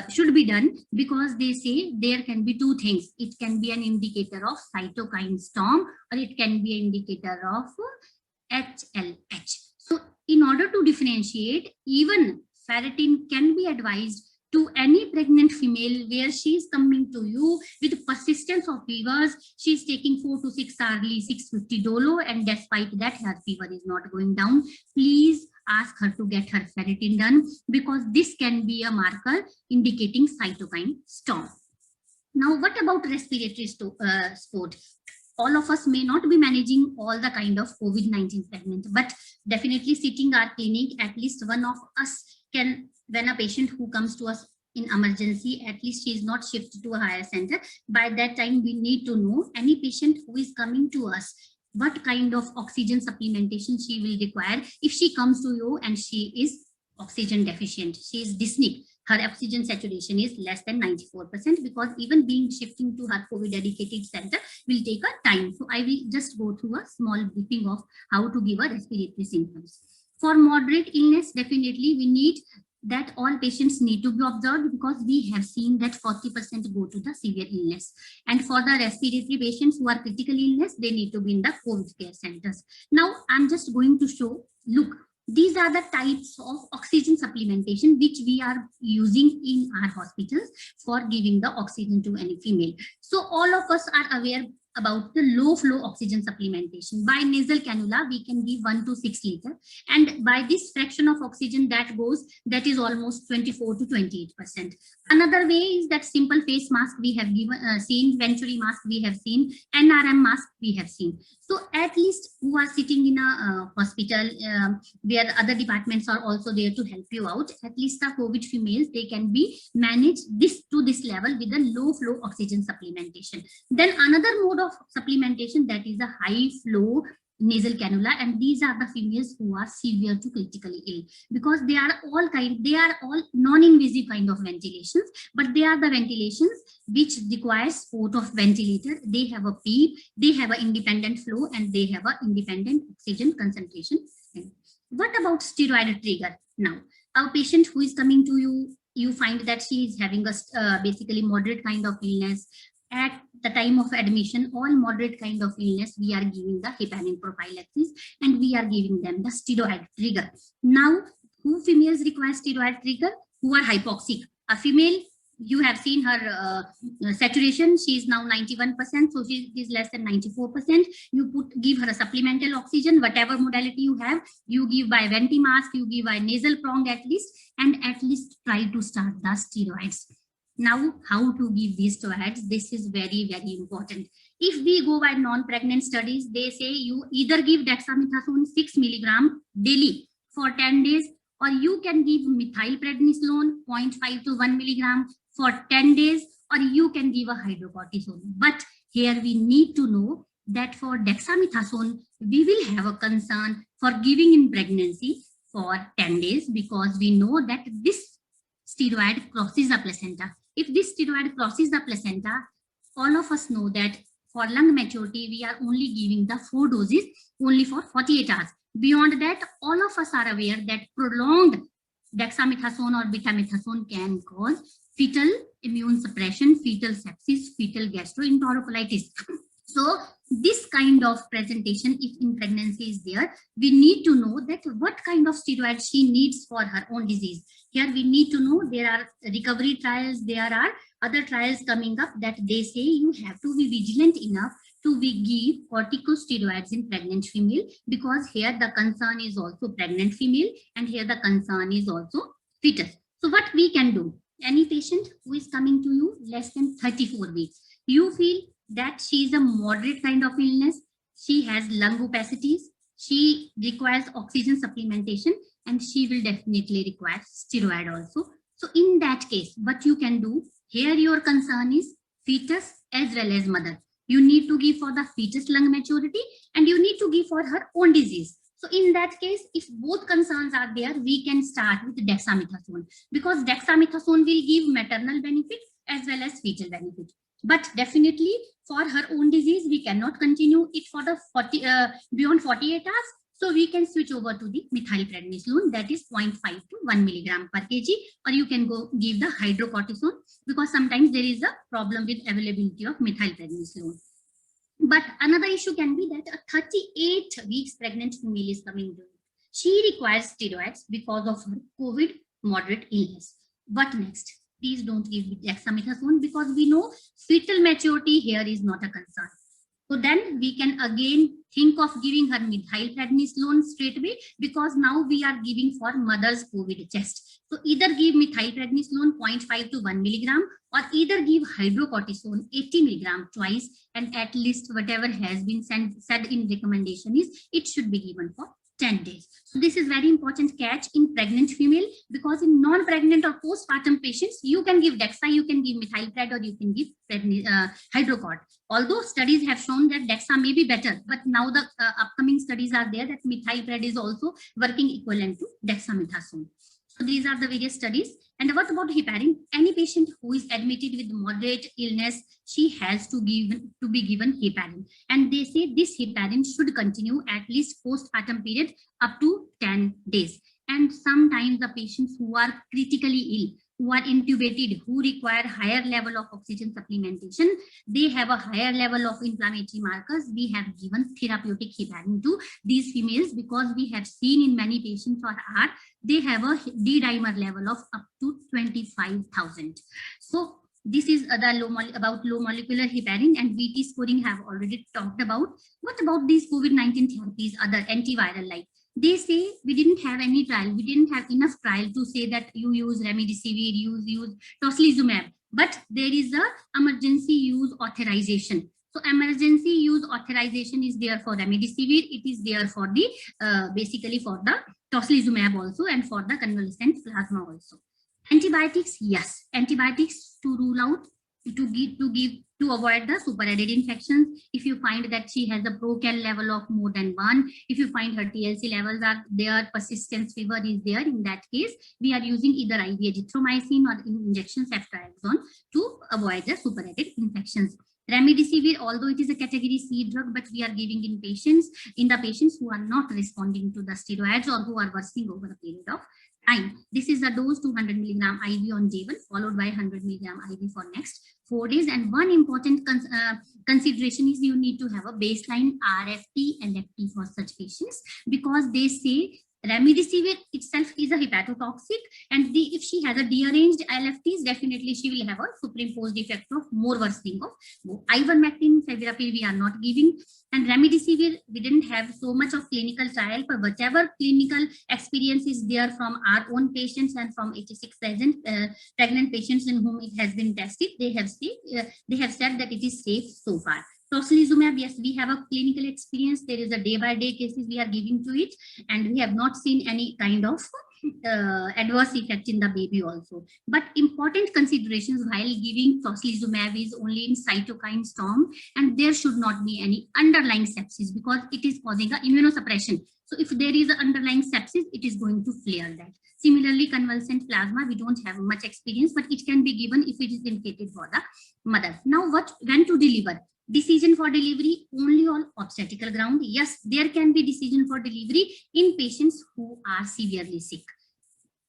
should be done, because they say there can be two things. It can be an indicator of cytokine storm, or it can be an indicator of HLH. So in order to differentiate, even ferritin can be advised to any pregnant female where she is coming to you with persistence of fevers. She is taking 4 to 6 hourly 650 dolo, and despite that her fever is not going down. Please ask her to get her ferritin done, because this can be a marker indicating cytokine storm. Now, what about respiratory support? All of us may not be managing all the kind of COVID-19 pregnant, but definitely sitting our clinic, at least one of us can, when a patient who comes to us in emergency, at least she is not shifted to a higher center. By that time, we need to know any patient who is coming to us, what kind of oxygen supplementation she will require if she comes to you and she is oxygen deficient, she is dyspneic, her oxygen saturation is less than 94%, because even being shifting to her COVID dedicated center will take a time. So I will just go through a small briefing of how to give a respiratory symptoms. For moderate illness, definitely we need that all patients need to be observed, because we have seen that 40% go to the severe illness. And for the respiratory patients who are critical illness, they need to be in the COVID care centers. Now, I'm just going to show, look, these are the types of oxygen supplementation which we are using in our hospitals for giving the oxygen to any female. So all of us are aware about the low flow oxygen supplementation. By nasal cannula, we can give 1 to 6 liters. And by this fraction of oxygen that goes, that is almost 24 to 28%. Another way is that simple face mask we have given, seen, Venturi mask we have seen, NRM mask we have seen. So at least who are sitting in a hospital where other departments are also there to help you out, at least the COVID females, they can be managed this to this level with a low flow oxygen supplementation. Then another mode of supplementation, that is a high flow nasal cannula, and these are the females who are severe to critically ill, because they are all non-invasive kind of ventilations, but they are the ventilations which require support of ventilator. They have a PEEP, they have an independent flow, and they have an independent oxygen concentration. What about steroid trigger? Now, our patient who is coming to you, you find that she is having a basically moderate kind of illness. At the time of admission, all moderate kind of illness, we are giving the heparin prophylaxis and we are giving them the steroid trigger. Now, who females require steroid trigger? Who are hypoxic. A female, you have seen her saturation, she is now 91%, so she is less than 94%. You give her a supplemental oxygen, whatever modality you have, you give by venti mask, you give by nasal prong at least, and at least try to start the steroids. Now, how to give these steroids? This is very, very important. If we go by non-pregnant studies, they say you either give dexamethasone 6 milligram daily for 10 days, or you can give methylprednisolone 0.5 to 1 milligram for 10 days, or you can give a hydrocortisone. But here we need to know that for dexamethasone, we will have a concern for giving in pregnancy for 10 days, because we know that this steroid crosses the placenta. If this steroid crosses the placenta, all of us know that for lung maturity, we are only giving the 4 doses only for 48 hours. Beyond that, all of us are aware that prolonged dexamethasone or betamethasone can cause fetal immune suppression, fetal sepsis, fetal gastroenterocolitis. So this kind of presentation, if in pregnancy is there, we need to know that what kind of steroid she needs for her own disease. Here we need to know there are recovery trials, there are other trials coming up that they say you have to be vigilant enough to give corticosteroids in pregnant female, because here the concern is also pregnant female and here the concern is also fetus. So what we can do, any patient who is coming to you less than 34 weeks, you feel that she is a moderate kind of illness, she has lung opacities, she requires oxygen supplementation, and she will definitely require steroid also. So in that case, what you can do, here your concern is fetus as well as mother. You need to give for the fetus lung maturity and you need to give for her own disease. So in that case, if both concerns are there, we can start with dexamethasone, because dexamethasone will give maternal benefit as well as fetal benefit. But definitely for her own disease, we cannot continue it for the beyond 48 hours. So we can switch over to the methylprednisolone, that is 0.5 to 1 milligram per kg, or you can go give the hydrocortisone, because sometimes there is a problem with availability of methylprednisolone. But another issue can be that a 38 weeks pregnant female is coming to you. She requires steroids because of her COVID moderate illness. What next? Please don't give dexamethasone, because we know fetal maturity here is not a concern. So then we can again think of giving her methylprednisolone straight away, because now we are giving for mother's COVID chest. So either give methylprednisolone 0.5 to 1 milligram, or either give hydrocortisone 80 milligram twice, and at least whatever has been said in recommendation is it should be given for 10 days. So this is very important catch in pregnant female, because in non-pregnant or postpartum patients, you can give DEXA, you can give methylpred, or you can give hydrocort. Although studies have shown that DEXA may be better, but now the upcoming studies are there that methylpred is also working equivalent to dexamethasone. So these are the various studies. And what about heparin? Any patient who is admitted with moderate illness, she has to be given heparin. And they say this heparin should continue at least postpartum period up to 10 days. And sometimes the patients who are critically ill, who are intubated, who require higher level of oxygen supplementation, they have a higher level of inflammatory markers. We have given therapeutic heparin to these females, because we have seen in many patients or are they have a D-dimer level of up to 25,000. So this is about low molecular heparin, and VT scoring have already talked about. What about these COVID-19 therapies, other antiviral like? They say we didn't have any trial. We didn't have enough trial to say that you use remdesivir, use tocilizumab. But there is a emergency use authorization. So emergency use authorization is there for remdesivir. It is there for the basically for the tocilizumab also, and for the convalescent plasma also. Antibiotics, yes, antibiotics to rule out, to avoid the superadded infections. If you find that she has a procal level of more than 1, if you find her TLC levels are there, persistence fever is there, in that case, we are using either IV azithromycin or injection ceftriaxone to avoid the superadded infections. Remdesivir, although it is a category C drug, but we are giving in the patients who are not responding to the steroids or who are worsening over a period of time. This is a dose 200 milligram IV on day 1, followed by 100 milligram IV for next 4 days. And one important consideration is you need to have a baseline RFT and FT for such patients, because they say remdesivir itself is a hepatotoxic, and if she has a dearranged LFTs, definitely she will have a superimposed effect of more worsening of ivermectin, favipiravir we are not giving. And remdesivir, we didn't have so much of clinical trial, but whatever clinical experience is there from our own patients and from 86 pregnant patients in whom it has been tested, they have said that it is safe so far. Tocilizumab, yes, we have a clinical experience. There is a day-by-day cases we are giving to it, and we have not seen any kind of adverse effect in the baby also. But important considerations while giving tocilizumab is only in cytokine storm, and there should not be any underlying sepsis, because it is causing a immunosuppression. So if there is an underlying sepsis, it is going to flare that. Similarly, convalescent plasma, we don't have much experience, but it can be given if it is indicated for the mother. Now, when to deliver? Decision for delivery only on obstetrical ground. Yes, there can be decision for delivery in patients who are severely sick.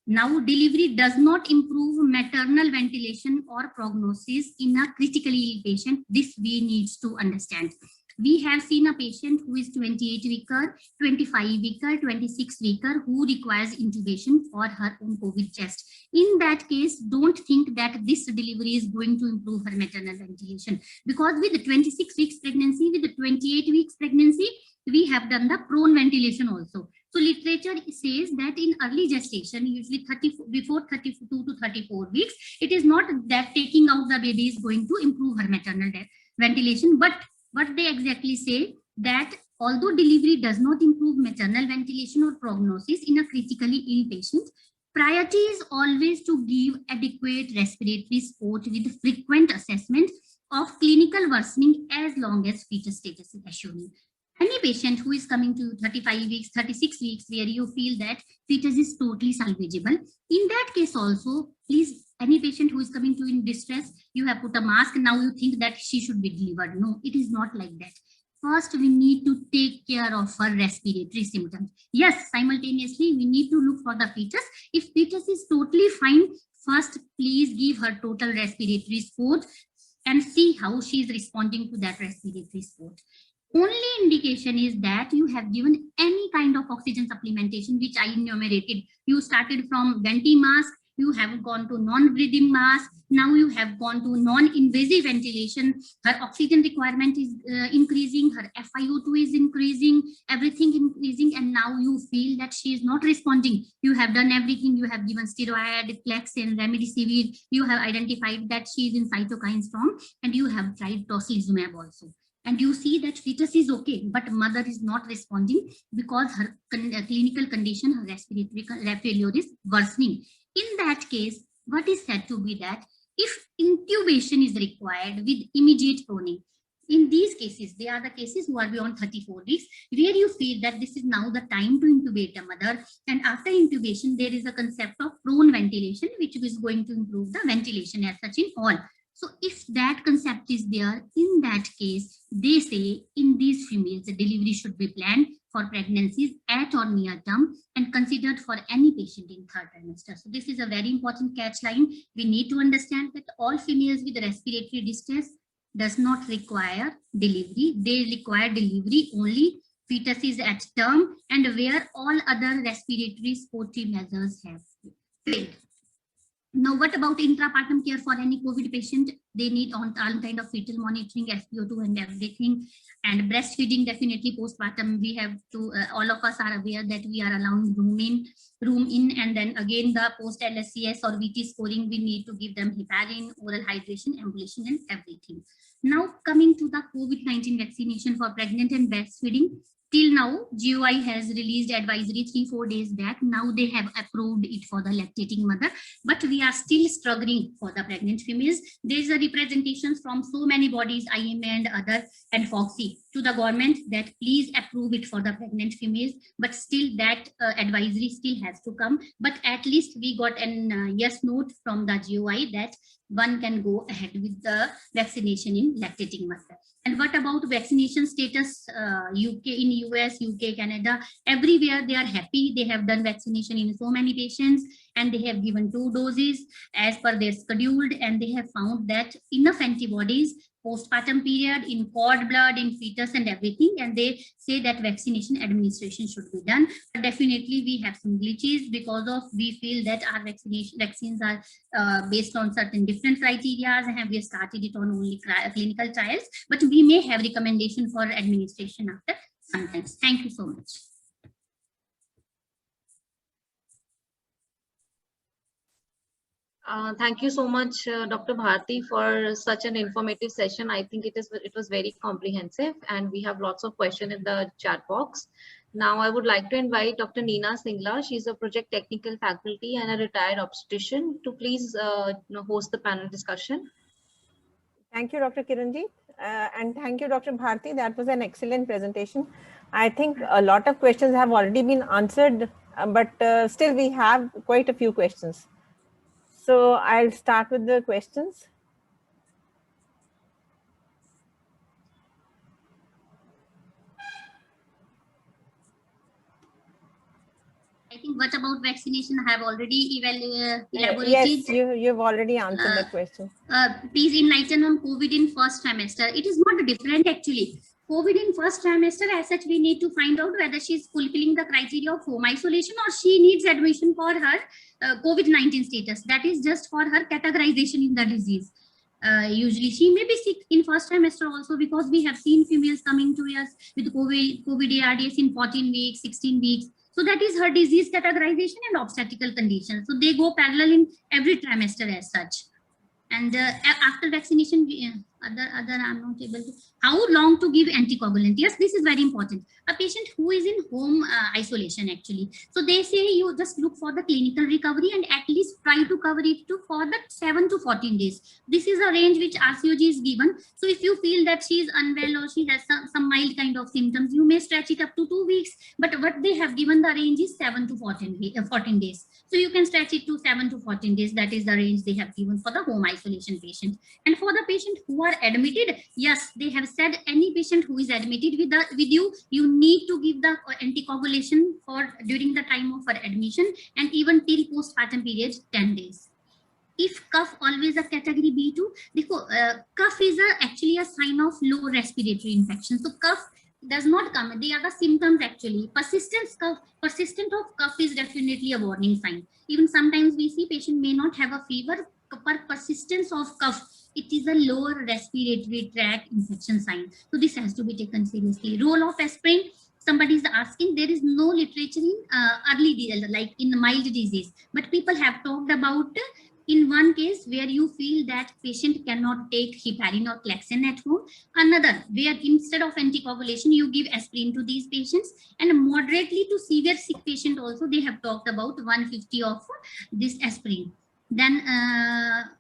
Now, delivery does not improve maternal ventilation or prognosis in a critically ill patient. This we need to understand. We have seen a patient who is 28 weeker, 25 weeker, 26 weeker who requires intubation for her own COVID chest. In that case, don't think that this delivery is going to improve her maternal ventilation, because with the 26 weeks pregnancy, with the 28 weeks pregnancy, we have done the prone ventilation also. So literature says that in early gestation, usually before 32 to 34 weeks, it is not that taking out the baby is going to improve her maternal ventilation, but what they exactly say that although delivery does not improve maternal ventilation or prognosis in a critically ill patient, priority is always to give adequate respiratory support with frequent assessment of clinical worsening as long as fetus status is assuring. Any patient who is coming to 35 weeks, 36 weeks, where you feel that fetus is totally salvageable, in that case also, please, any patient who is coming to in distress, you have put a mask, now you think that she should be delivered. No, it is not like that. First, we need to take care of her respiratory symptoms. Yes, simultaneously, we need to look for the fetus. If fetus is totally fine, first, please give her total respiratory support and see how she is responding to that respiratory support. Only indication is that you have given any kind of oxygen supplementation, which I enumerated. You started from venti mask, you have gone to non-breathing mask, now you have gone to non-invasive ventilation, her oxygen requirement is increasing, her FiO2 is increasing, everything increasing, and now you feel that she is not responding. You have done everything, you have given steroid, Plexin, remdesivir, you have identified that she is in cytokine storm, and you have tried tocilizumab also. And you see that fetus is okay, but mother is not responding because her clinical condition, her respiratory failure is worsening. In that case, what is said to be that if intubation is required with immediate proning, in these cases, they are the cases who are beyond 34 weeks, where you feel that this is now the time to intubate a mother. And after intubation, there is a concept of prone ventilation, which is going to improve the ventilation as such in all. So if that concept is there, in that case, they say in these females, the delivery should be planned for pregnancies at or near term and considered for any patient in third trimester. So this is a very important catch line. We need to understand that all females with respiratory distress does not require delivery. They require delivery only fetus is at term and where all other respiratory supportive measures have failed. Now, what about intrapartum care for any COVID patient? They need all kind of fetal monitoring, SpO2 and everything. And breastfeeding, definitely postpartum, we have to, all of us are aware that we are allowing room in, and then again the post LSCS or VT scoring, we need to give them heparin, oral hydration, ambulation and everything. Now coming to the COVID-19 vaccination for pregnant and breastfeeding. Till now, GOI has released advisory 3-4 days back. Now they have approved it for the lactating mother, but we are still struggling for the pregnant females. There is a representations from so many bodies, IMA and other, and FOXI to the government that please approve it for the pregnant females, but still that advisory still has to come. But at least we got an yes note from the GOI that one can go ahead with the vaccination in lactating mother. And what about vaccination status? UK, in US, UK, Canada, everywhere they are happy. They have done vaccination in so many patients and they have given 2 doses as per their scheduled, and they have found that enough antibodies postpartum period in cord blood, in fetus and everything, and they say that vaccination administration should be done. But definitely we have some glitches because of we feel that our vaccines are based on certain different criteria and we have started it on only clinical trials, but we may have recommendation for administration after sometimes. Thank you so much. Thank you so much, Dr. Bharti, for such an informative session. I think it was very comprehensive, and we have lots of questions in the chat box. Now, I would like to invite Dr. Neena Singla. She's a project technical faculty and a retired obstetrician to please host the panel discussion. Thank you, Dr. Kiranjit, and thank you, Dr. Bharti. That was an excellent presentation. I think a lot of questions have already been answered, but still we have quite a few questions. So I'll start with the questions. I think what about vaccination? I have already elaborated. Yes, you've already answered the question. Please enlighten on COVID in first trimester. It is not different actually. COVID in first trimester, as such, we need to find out whether she is fulfilling the criteria of home isolation or she needs admission for her COVID-19 status. That is just for her categorization in the disease. Usually she may be sick in first trimester also, because we have seen females coming to us with COVID ARDS in 14 weeks, 16 weeks. So that is her disease categorization and obstetrical condition. So they go parallel in every trimester as such. And after vaccination, I'm not able to. How long to give anticoagulant? Yes, this is very important. A patient who is in home isolation actually. So they say you just look for the clinical recovery and at least try to cover it for the 7 to 14 days. This is a range which RCOG is given. So if you feel that she is unwell or she has some mild kind of symptoms, you may stretch it up to 2 weeks. But what they have given the range is 7 to 14 days. So you can stretch it to 7 to 14 days. That is the range they have given for the home isolation patient. And for the patient who are admitted, yes, they have said any patient who is admitted with you need to give the anticoagulation for during the time of her admission and even till postpartum period 10 days. If cough always a category B2, cough is actually a sign of low respiratory infection. So cough does not come. They are the symptoms actually. Persistent of cough is definitely a warning sign. Even sometimes we see patient may not have a fever, but persistence of cough, it is a lower respiratory tract infection sign. So this has to be taken seriously. Role of aspirin, somebody is asking, there is no literature in early, like in mild disease, but people have talked about in one case where you feel that patient cannot take heparin or Clexane at home, another where instead of anticoagulation you give aspirin to these patients, and moderately to severe sick patient also they have talked about 150 of this aspirin. Then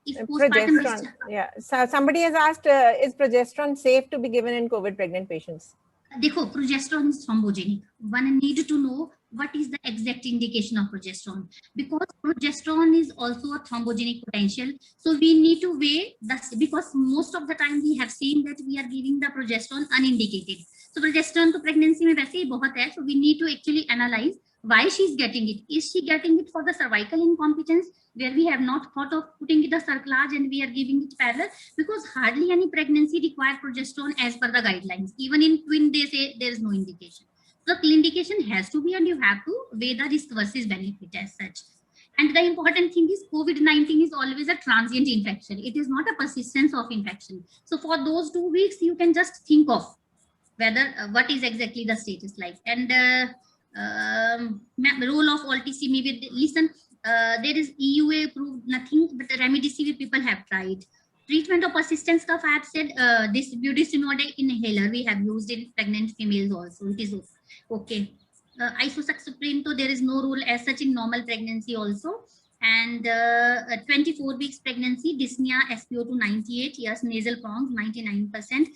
if postpartum progesterone, yeah. So somebody has asked, is progesterone safe to be given in COVID pregnant patients? Dekho, progesterone is thrombogenic. One need to know what is the exact indication of progesterone, because progesterone is also a thrombogenic potential. So we need to weigh this, because most of the time we have seen that we are giving the progesterone unindicated. So progesterone to pregnancy mein वैसे ही बहुत है. So we need to actually analyze why she is getting it. Is she getting it for the cervical incompetence, where we have not thought of putting it the cerclage and we are giving it parallel? Because hardly any pregnancy require progesterone as per the guidelines. Even in twin, they say there is no indication. So the indication has to be, and you have to weigh the risk versus benefit as such. And the important thing is COVID-19 is always a transient infection. It is not a persistence of infection. So for those 2 weeks, you can just think of whether what is exactly the status like. And role of Alticimib, listen, there is EUA approved nothing, but remdesivir people have tried. Treatment of persistence cough, I have said this budesonide inhaler we have used in pregnant females also. It is okay. Isofloxacin, so there is no rule as such in normal pregnancy also. And 24 weeks pregnancy, dyspnea, SpO2 98, yes, nasal prongs 99%.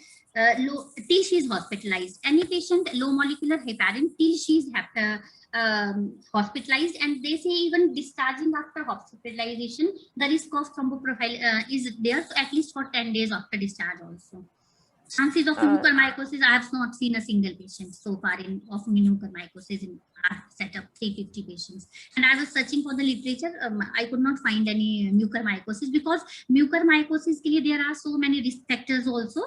Low, till she is hospitalized. Any patient low molecular heparin till she is hospitalized, and they say even discharging after hospitalization, the risk of thromboprofile is there, so at least for 10 days after discharge also. Chances of mucormycosis, I have not seen a single patient so far of mucormycosis in our setup, 350 patients. And I was searching for the literature, I could not find any mucormycosis, because mucormycosis, there are so many risk factors also,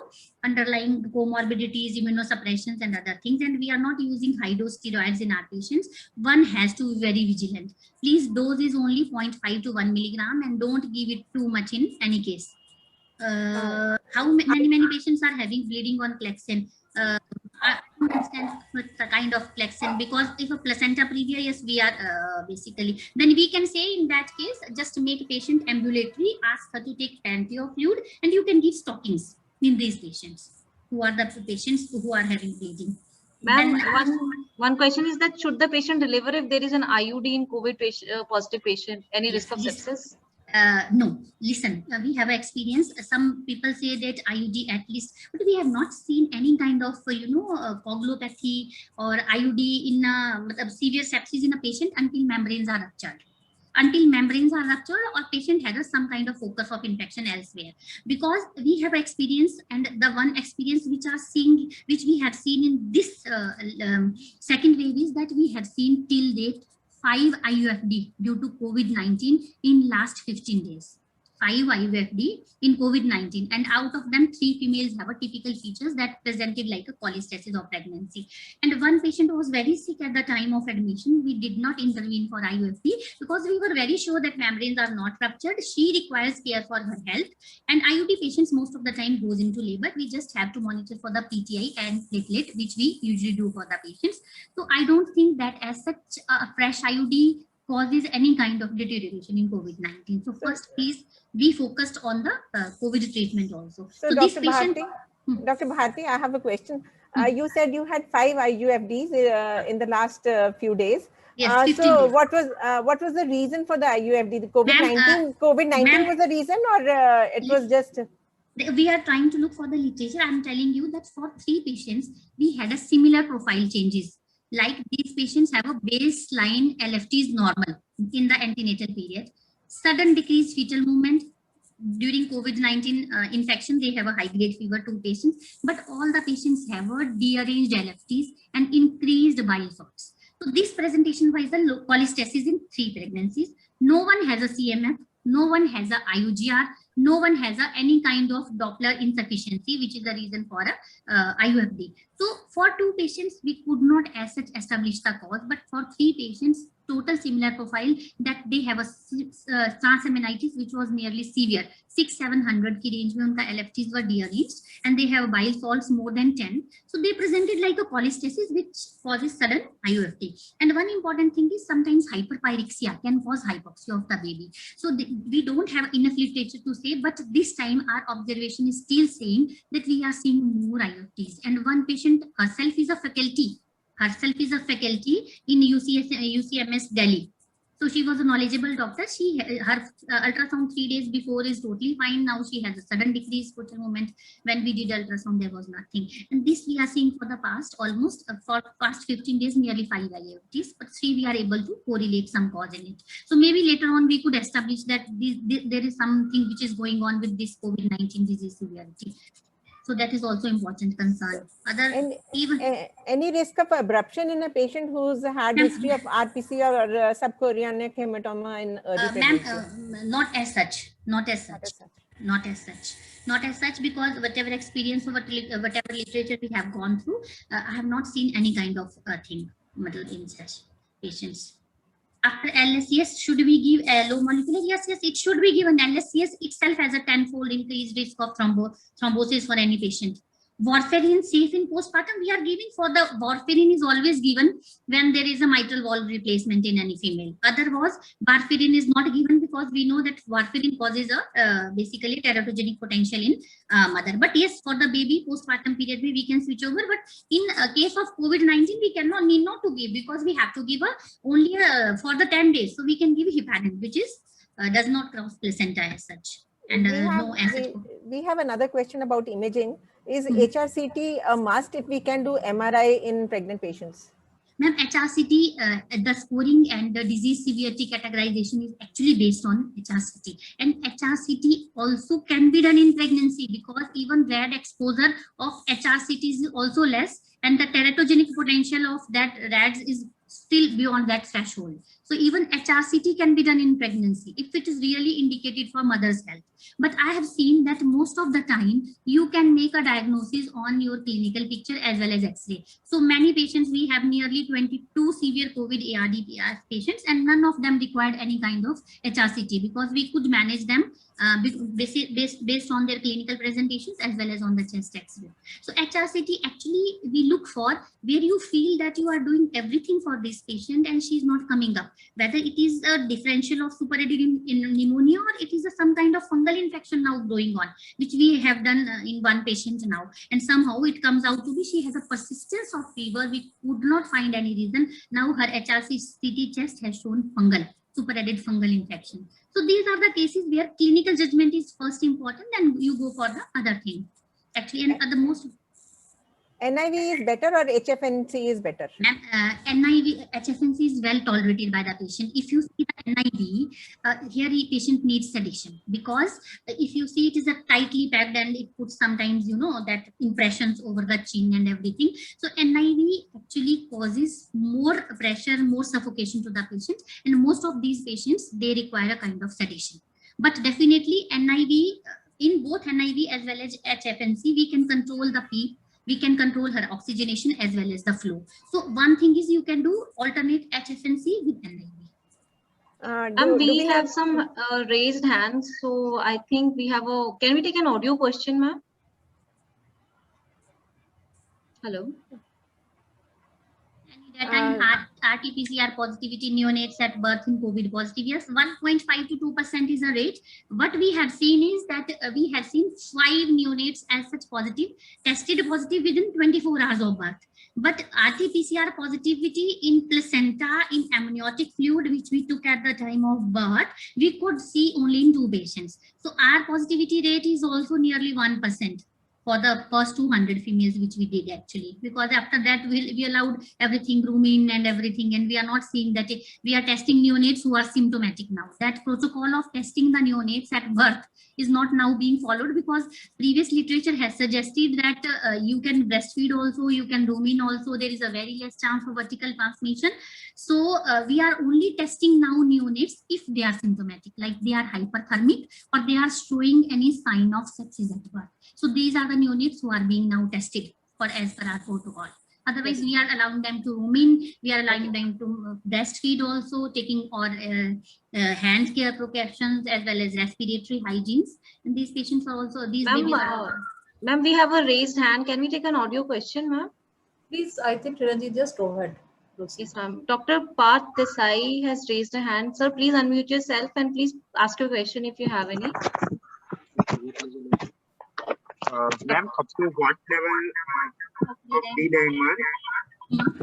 underlying comorbidities, immunosuppressions and other things, and we are not using high dose steroids in our patients. One has to be very vigilant. Please, dose is only 0.5 to 1 milligram, and don't give it too much in any case. How many patients are having bleeding on Clexane? I don't understand the kind of Clexane, because if a placenta previa, yes, we are basically, then we can say in that case, just make patient ambulatory, ask her to take Panteo fluid, and you can give stockings in these patients who are the patients who are having bleeding. Ma'am, one question is that should the patient deliver if there is an IUD in COVID positive patient? Any risk of sepsis? No, listen, we have experience. Some people say that IUD at least, but we have not seen any kind of, coagulopathy or IUD in severe sepsis in a patient until membranes are ruptured. Until membranes are ruptured or patient has some kind of focus of infection elsewhere. Because we have experience, and the one experience which we have seen in this second wave is that we have seen till date 5 IUFD due to COVID-19 in last 15 days. 5 IUFD in COVID-19, and out of them 3 females have a typical features that presented like a cholestasis of pregnancy. And one patient was very sick at the time of admission. We did not intervene for IUFD because we were very sure that membranes are not ruptured. She requires care for her health, and IUD patients most of the time goes into labor. We just have to monitor for the PTI and platelet, which we usually do for the patients. So I don't think that as such a fresh IUD causes any kind of deterioration in COVID-19. So first, please be focused on the COVID treatment also. So Dr. This patient, Dr. Bharti, I have a question. You said you had 5 IUFDs in the last few days. Yes, so what was the reason for the IUFD? The COVID-19 was the reason, or it was just? We are trying to look for the literature. I'm telling you that for 3 patients, we had a similar profile changes. Like these patients have a baseline LFT is normal in the antenatal period. Sudden decreased fetal movement during COVID-19 infection, they have a high-grade fever, 2 patients, but all the patients have a dearranged LFTs and increased bile salts. So this presentation was the cholestasis in 3 pregnancies. No one has a CMF, no one has a IUGR, no one has any kind of Doppler insufficiency, which is the reason for IUFD. So for 2 patients, we could not as such establish the cause, but for 3 patients, total similar profile, that they have a transaminitis which was nearly severe. 600-700 की range में उनका LFTs were dearranged, and they have bile salts more than 10. So they presented like a cholestasis which causes sudden IUFD. And one important thing is sometimes hyperpyrexia can cause hypoxia of the baby. So we don't have enough literature to say, but this time our observation is still saying that we are seeing more IUFDs. And one patient herself is a faculty in UCMS Delhi. So she was a knowledgeable doctor. Her ultrasound 3 days before is totally fine. Now she has a sudden decrease for moment. When we did ultrasound, there was nothing. And this we are seeing for the past almost for past 15 days, nearly 5 IUFDs, but 3 we are able to correlate some cause in it. So maybe later on we could establish that there is something which is going on with this COVID-19 disease severity. So that is also important concern. Any risk of abruption in a patient who's had history of RPC or subchorionic hematoma in early pregnancy? Not as such. Not as such, because whatever experience or whatever literature we have gone through, I have not seen any kind of thing in such patients. After LSCS, should we give a low molecular? Yes, it should be given. LSCS itself has a 10-fold increased risk of thrombosis for any patient. Warfarin safe in postpartum, we are giving. For the warfarin is always given when there is a mitral valve replacement in any female. Otherwise, warfarin is not given because we know that warfarin causes a basically teratogenic potential in mother. But yes, for the baby postpartum period, we can switch over. But in case of COVID-19, we need not to give, because we have to give only for the 10 days. So we can give heparin, which is does not cross placenta as such. And we have another question about imaging. Is HRCT a must if we can do MRI in pregnant patients? Ma'am, HRCT, the scoring and the disease severity categorization is actually based on HRCT. And HRCT also can be done in pregnancy, because even RAD exposure of HRCT is also less, and the teratogenic potential of that RADs is still beyond that threshold. So even HRCT can be done in pregnancy if it is really indicated for mother's health. But I have seen that most of the time you can make a diagnosis on your clinical picture as well as X-ray. So many patients, we have nearly 22 severe COVID ARD patients, and none of them required any kind of HRCT, because we could manage them based on their clinical presentations as well as on the chest X-ray. So HRCT actually we look for where you feel that you are doing everything for this patient and she is not coming up, whether it is a differential of superadded pneumonia or it is some kind of fungal infection now going on, which we have done in one patient now, and somehow it comes out to be she has a persistence of fever. We could not find any reason. Now her HRCT chest has shown superadded fungal infection. So these are the cases where clinical judgment is first important, and you go for the other thing. Actually, and the most NIV is better or HFNC is better? NIV, HFNC is well tolerated by the patient. If you see the NIV, here the patient needs sedation, because if you see it is a tightly packed and it puts sometimes, that impressions over the chin and everything. So NIV actually causes more pressure, more suffocation to the patient. And most of these patients, they require a kind of sedation. But definitely NIV, in both NIV as well as HFNC, we can control the PEEP. We can control her oxygenation as well as the flow. So one thing is you can do alternate HFNC with NIV. And we have some raised hands. So I think we have can we take an audio question, ma'am? Hello. That time RT-PCR positivity neonates at birth in COVID positive, yes, 1.5 to 2% is a rate. What we have seen is that we have seen 5 neonates as such positive, tested positive within 24 hours of birth. But RT-PCR positivity in placenta, in amniotic fluid, which we took at the time of birth, we could see only in 2 patients. So our positivity rate is also nearly 1%. for the first 200 females which we did actually, because after that we allowed everything room in and everything, and we are not seeing that we are testing neonates who are symptomatic now. That protocol of testing the neonates at birth is not now being followed, because previous literature has suggested that you can breastfeed also, you can room in also, there is a very less chance of vertical transmission. So we are only testing now neonates if they are symptomatic, like they are hyperthermic or they are showing any sign of sepsis at birth. So these are the neonates who are being now tested for as per our protocol. Otherwise, we are allowing them to room in, we are allowing them to breastfeed also, taking or hand care precautions as well as respiratory hygienes. And these patients are also, these babies are... Ma'am, we have a raised hand. Can we take an audio question, ma'am? Please, I think Tiranjit, just go ahead. Yes, ma'am. Dr. Parth Desai has raised a hand. Sir, please unmute yourself and please ask your question if you have any. Ma'am, up to what level of D-dimer?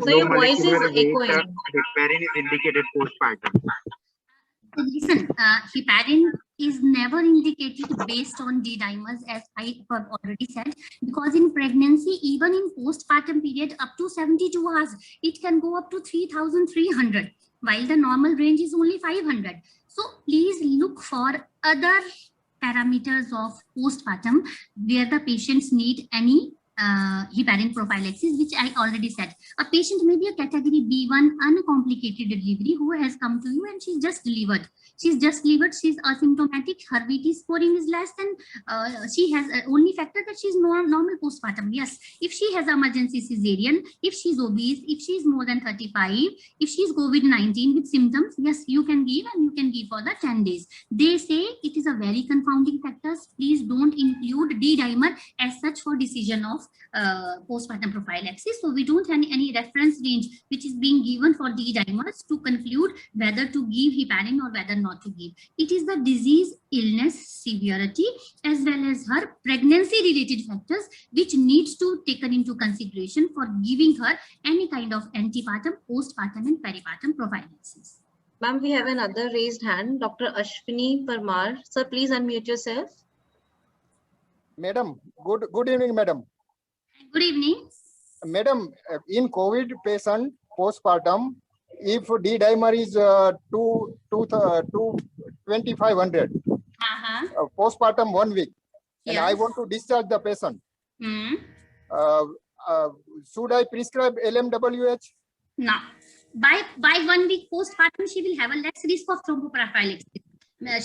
So your voice is echoing. Heparin is indicated postpartum. Listen, heparin is never indicated based on D-dimers, as I have already said, because in pregnancy, even in postpartum period, up to 72 hours, it can go up to 3,300, while the normal range is only 500. So please look for other parameters of postpartum where the patients need any heparin prophylaxis, which I already said. A patient may be a category B1 uncomplicated delivery who has come to you and she's just delivered. She's asymptomatic, her VT scoring is less than, she has only factor that she's normal postpartum. Yes, if she has emergency cesarean, if she's obese, if she's more than 35, if she's COVID-19 with symptoms, yes, you can give, and you can give for the 10 days. They say it is a very confounding factors. Please don't include D-dimer as such for decision of postpartum prophylaxis. So we don't have any reference range which is being given for D-dimers to conclude whether to give heparin or whether not to give. It is the disease, illness, severity, as well as her pregnancy related factors which needs to taken into consideration for giving her any kind of antepartum, postpartum and peripartum prophylaxis. Ma'am, we have another raised hand, Dr. Ashwini Parmar. Sir, please unmute yourself. Madam, good evening, madam. Good evening. Madam, in COVID patient postpartum, if D-dimer is 2,500, postpartum 1 week, and I want to discharge the patient, should I prescribe LMWH? No. By 1 week postpartum, she will have a less risk of thromboprophylaxis.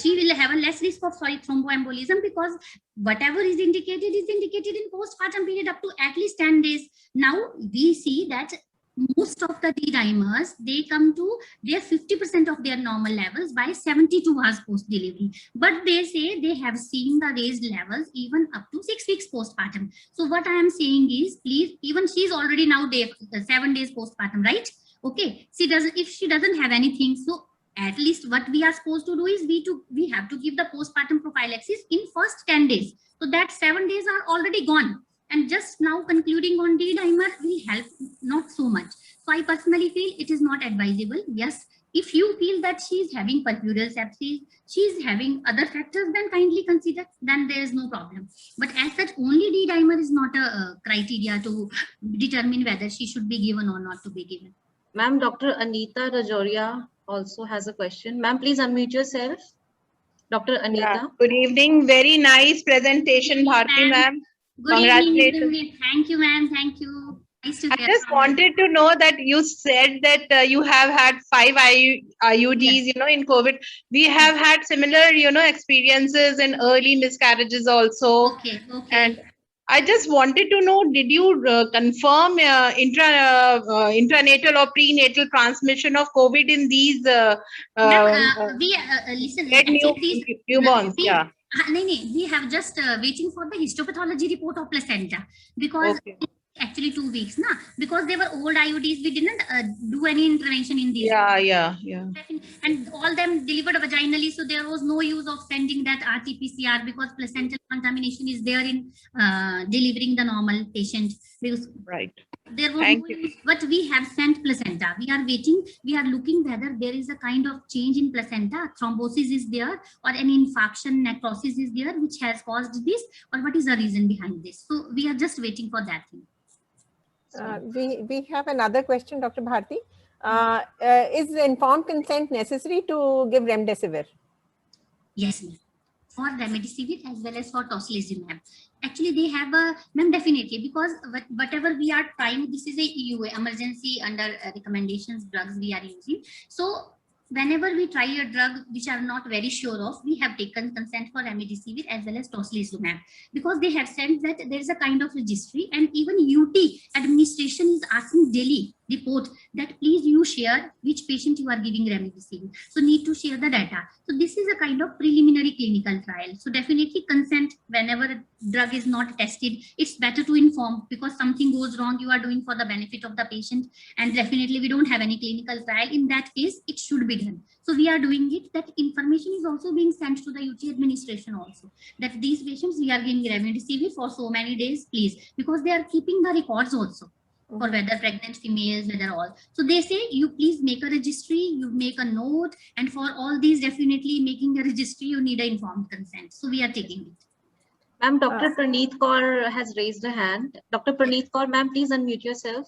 She will have a less risk of thromboembolism, because whatever is indicated in postpartum period up to at least 10 days. Now we see that most of the D-dimers, they come to their 50% of their normal levels by 72 hours post-delivery. But they say they have seen the raised levels even up to 6 weeks postpartum. So what I am saying is, please, even she's already now 7 days postpartum, right? Okay, if she doesn't have anything, so at least what we are supposed to do is we have to give the postpartum prophylaxis in first 10 days. So that 7 days are already gone. And just now concluding on D-dimer will help not so much. So I personally feel it is not advisable. Yes, if you feel that she is having purpural sepsis, she is having other factors, then kindly consider, then there is no problem. But as such, only D-dimer is not a criteria to determine whether she should be given or not to be given. Ma'am, Dr. Anita Rajoria also has a question. Ma'am, please unmute yourself. Dr. Anita. Yeah. Good evening. Very nice presentation, Bharti ma'am. Good evening. Thank you, ma'am. Thank you. Nice to hear. I just wanted to know that you said that you have had 5 IUDs, yes, in COVID. We have had similar, experiences in early miscarriages also. Okay. And I just wanted to know, did you confirm intranatal or prenatal transmission of COVID in these listen, newborns? Yeah. We have just waiting for the histopathology report of placenta, because actually 2 weeks now, because they were old IUDs, we didn't do any intervention in these. Yeah. And all them delivered vaginally, so there was no use of sending that RT-PCR, because placental contamination is there in delivering the normal patient. Right. There was Thank no you. use, but we have sent placenta. We are waiting. We are looking whether there is a kind of change in placenta, thrombosis is there, or any infarction, necrosis is there, which has caused this, or what is the reason behind this. So we are just waiting for that thing. We have another question, Dr. Bharti. Is informed consent necessary to give remdesivir? Yes, ma'am. For remdesivir as well as for tocilizumab. Actually, they have a, ma'am, definitely, because whatever we are trying, this is a EUA, emergency under recommendations drugs we are using. So whenever we try a drug which are not very sure of, we have taken consent for remdesivir as well as tocilizumab, because they have said that there is a kind of registry, and even UT administration is asking daily report that please you share which patient you are giving remdesivir. So need to share the data. So this is a kind of preliminary clinical trial. So definitely consent whenever a drug is not tested, it's better to inform, because something goes wrong, you are doing for the benefit of the patient, and definitely we don't have any clinical trial. In that case, it should be done. So we are doing it. That information is also being sent to the UT administration also, that these patients we are giving remdesivir for so many days, please, because they are keeping the records also for whether pregnant females, whether all. So they say you please make a registry, you make a note, and for all these definitely making a registry, you need an informed consent. So we are taking it. Ma'am, Dr. Praneeth Kaur has raised a hand. Dr. Praneeth Kaur, ma'am, please unmute yourself.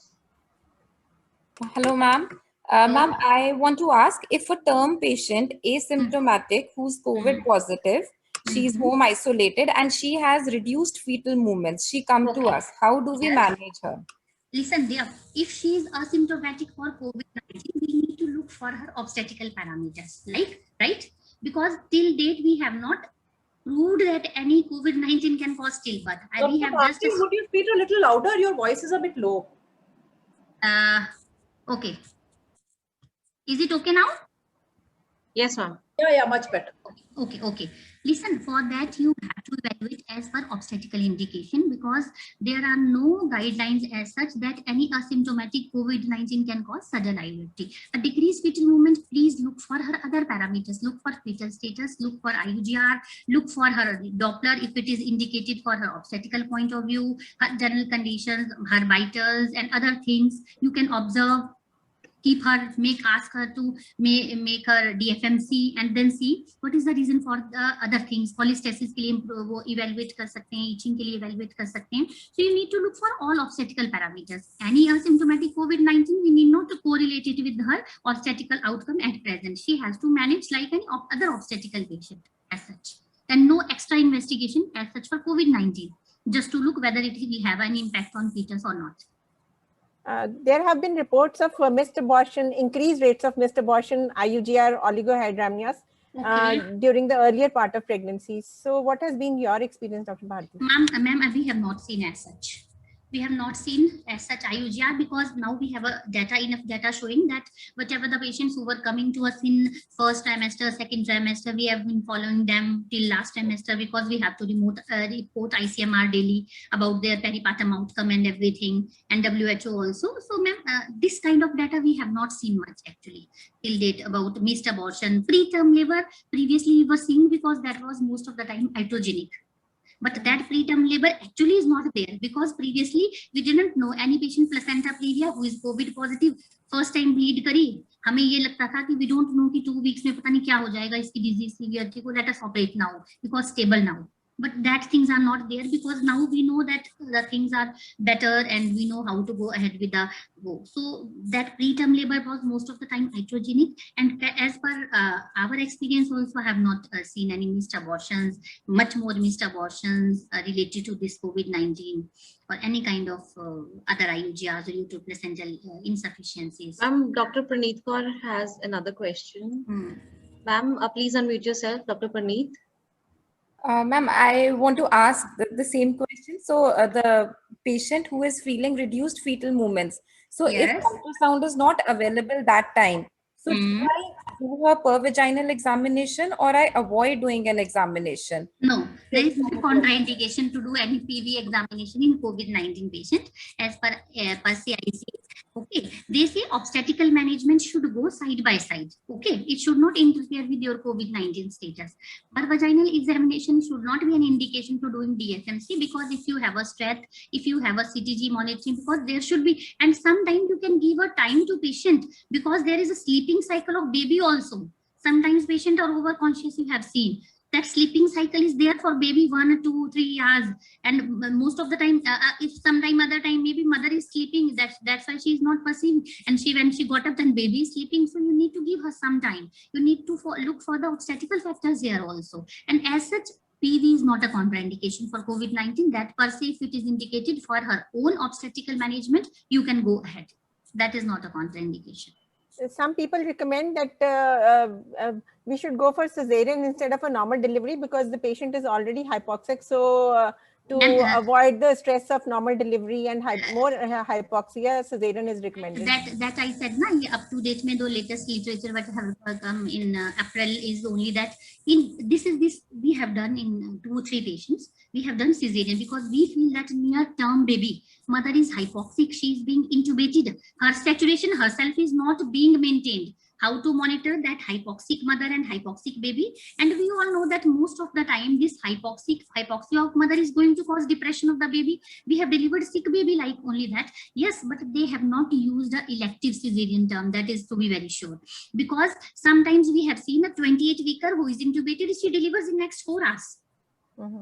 Hello, ma'am. Ma'am, I want to ask, if a term patient asymptomatic who's COVID positive, she's home isolated and she has reduced fetal movements, she come to us, how do we manage her? Listen, dear, if she is asymptomatic for COVID-19, we need to look for her obstetrical parameters, like, right? Because till date, we have not proved that any COVID-19 can cause stillbirth. We have just... Would you speak a little louder? Your voice is a bit low. Okay. Is it okay now? Yes, ma'am. Yeah, much better. Okay. Listen, for that you have to evaluate as per obstetrical indication, because there are no guidelines as such that any asymptomatic COVID-19 can cause sudden IUD. A decreased fetal movement, please look for her other parameters. Look for fetal status, look for IUGR, look for her Doppler if it is indicated for her obstetrical point of view, her general conditions, her vitals and other things you can observe. Keep her, ask her to make her DFMC, and then see what is the reason for the other things. Cholestasis के लिए वो evaluate कर सकते हैं, itching के लिए evaluate कर सकते हैं. So you need to look for all obstetrical parameters. Any asymptomatic COVID-19, we need not to correlate it with her obstetrical outcome at present. She has to manage like any other obstetrical patient as such, and no extra investigation as such for COVID-19, just to look whether it will have an impact on fetus or not. There have been reports of missed abortion, increased rates of missed abortion, IUGR, oligohydramnios during the earlier part of pregnancy. So what has been your experience, Dr. Bharti? Ma'am, we have not seen as such. We have not seen as such IUGR, because now we have enough data showing that whatever the patients who were coming to us in first trimester, second trimester, we have been following them till last trimester, because we have to report ICMR daily about their peripartum outcome and everything, and WHO also. So ma'am, this kind of data we have not seen much actually till date about missed abortion. Preterm labor, previously we were seeing, because that was most of the time iatrogenic. But that preterm labor actually is not there, because previously we didn't know any patient placenta previa who is COVID positive first time bleed करी. हमें ये लगता था कि we don't know कि 2 weeks में पता नहीं क्या हो जाएगा इसकी disease severity को, let us operate now because stable now. But that things are not there, because now we know that the things are better and we know how to go ahead with the go. So that preterm labor was most of the time iatrogenic, and as per our experience also, I have not seen any missed abortions, much more missed abortions related to this COVID-19 or any kind of other IUGRs due to placental insufficiencies. Dr. Praneeth Kaur has another question. Ma'am, please unmute yourself, Dr. Praneeth. Ma'am, I want to ask the same question. So the patient who is feeling reduced fetal movements, so if ultrasound is not available that time, so do I do a per vaginal examination or I avoid doing an examination? No, there is no contraindication to do any PV examination in COVID-19 patient as per CIC. Okay, they say obstetrical management should go side by side. Okay, it should not interfere with your COVID-19 status. But vaginal examination should not be an indication to doing DFMC, because if you have a stress, if you have a CTG monitoring, because there should be, and sometimes you can give a time to patient, because there is a sleeping cycle of baby also. Sometimes patient are overconscious, you have seen. That sleeping cycle is there for baby 1, 2, 3 hours, and most of the time, if sometime other time maybe mother is sleeping, that's why she is not perceiving, and when she got up, then baby is sleeping. So you need to give her some time. You need to look for the obstetrical factors here also. And as such, PV is not a contraindication for COVID-19. That per se, if it is indicated for her own obstetrical management, you can go ahead. That is not a contraindication. Some people recommend that we should go for cesarean instead of a normal delivery because the patient is already hypoxic. So to avoid the stress of normal delivery and more hypoxia, cesarean is recommended. That I said, na, up to date, the latest literature what have come in April is only that in this we have done in 2 or 3 patients. We have done cesarean because we feel that near term baby, mother is hypoxic, she is being intubated, her saturation herself is not being maintained. How to monitor that hypoxic mother and hypoxic baby? And we all know that most of the time this hypoxia of mother is going to cause depression of the baby. We have delivered sick baby like only that. Yes, but they have not used the elective cesarean term. That is to be very sure. Because sometimes we have seen a 28-weeker who is intubated, she delivers in next 4 hours.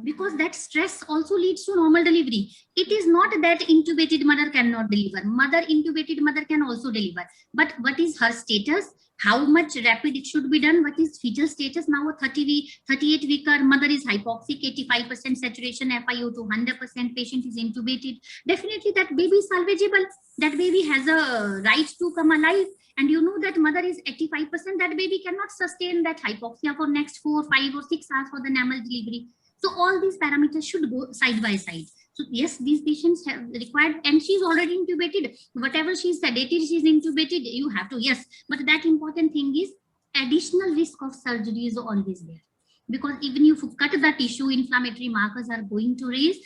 Because that stress also leads to normal delivery. It is not that intubated mother cannot deliver. Intubated mother can also deliver. But what is her status? How much rapid it should be done? What is fetal status? Now a 38-weeker mother is hypoxic, 85% saturation, FiO2 100%, patient is intubated. Definitely that baby is salvageable. That baby has a right to come alive. And you know that mother is 85%, that baby cannot sustain that hypoxia for next 4, 5 or 6 hours for the normal delivery. So all these parameters should go side by side. So yes, these patients have required, and she's already intubated. Whatever she's sedated, she's intubated, you have to, yes. But that important thing is additional risk of surgery is always there. Because even if you cut the tissue, inflammatory markers are going to raise,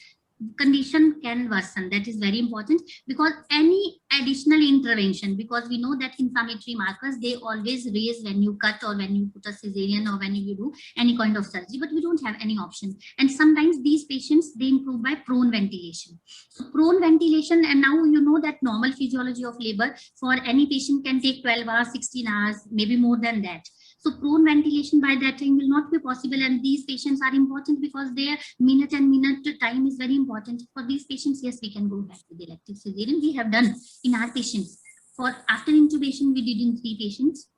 condition can worsen. That is very important, because any additional intervention, because we know that inflammatory markers, they always raise when you cut or when you put a cesarean or when you do any kind of surgery, but we don't have any option. And sometimes these patients, they improve by prone ventilation. So prone ventilation, and now you know that normal physiology of labor for any patient can take 12 hours, 16 hours, maybe more than that. So prone ventilation by that time will not be possible, and these patients are important because their minute time is very important. For these patients, yes, we can go back to the elective cesarean. We have done in our patients. For after intubation, we did in 3 patients.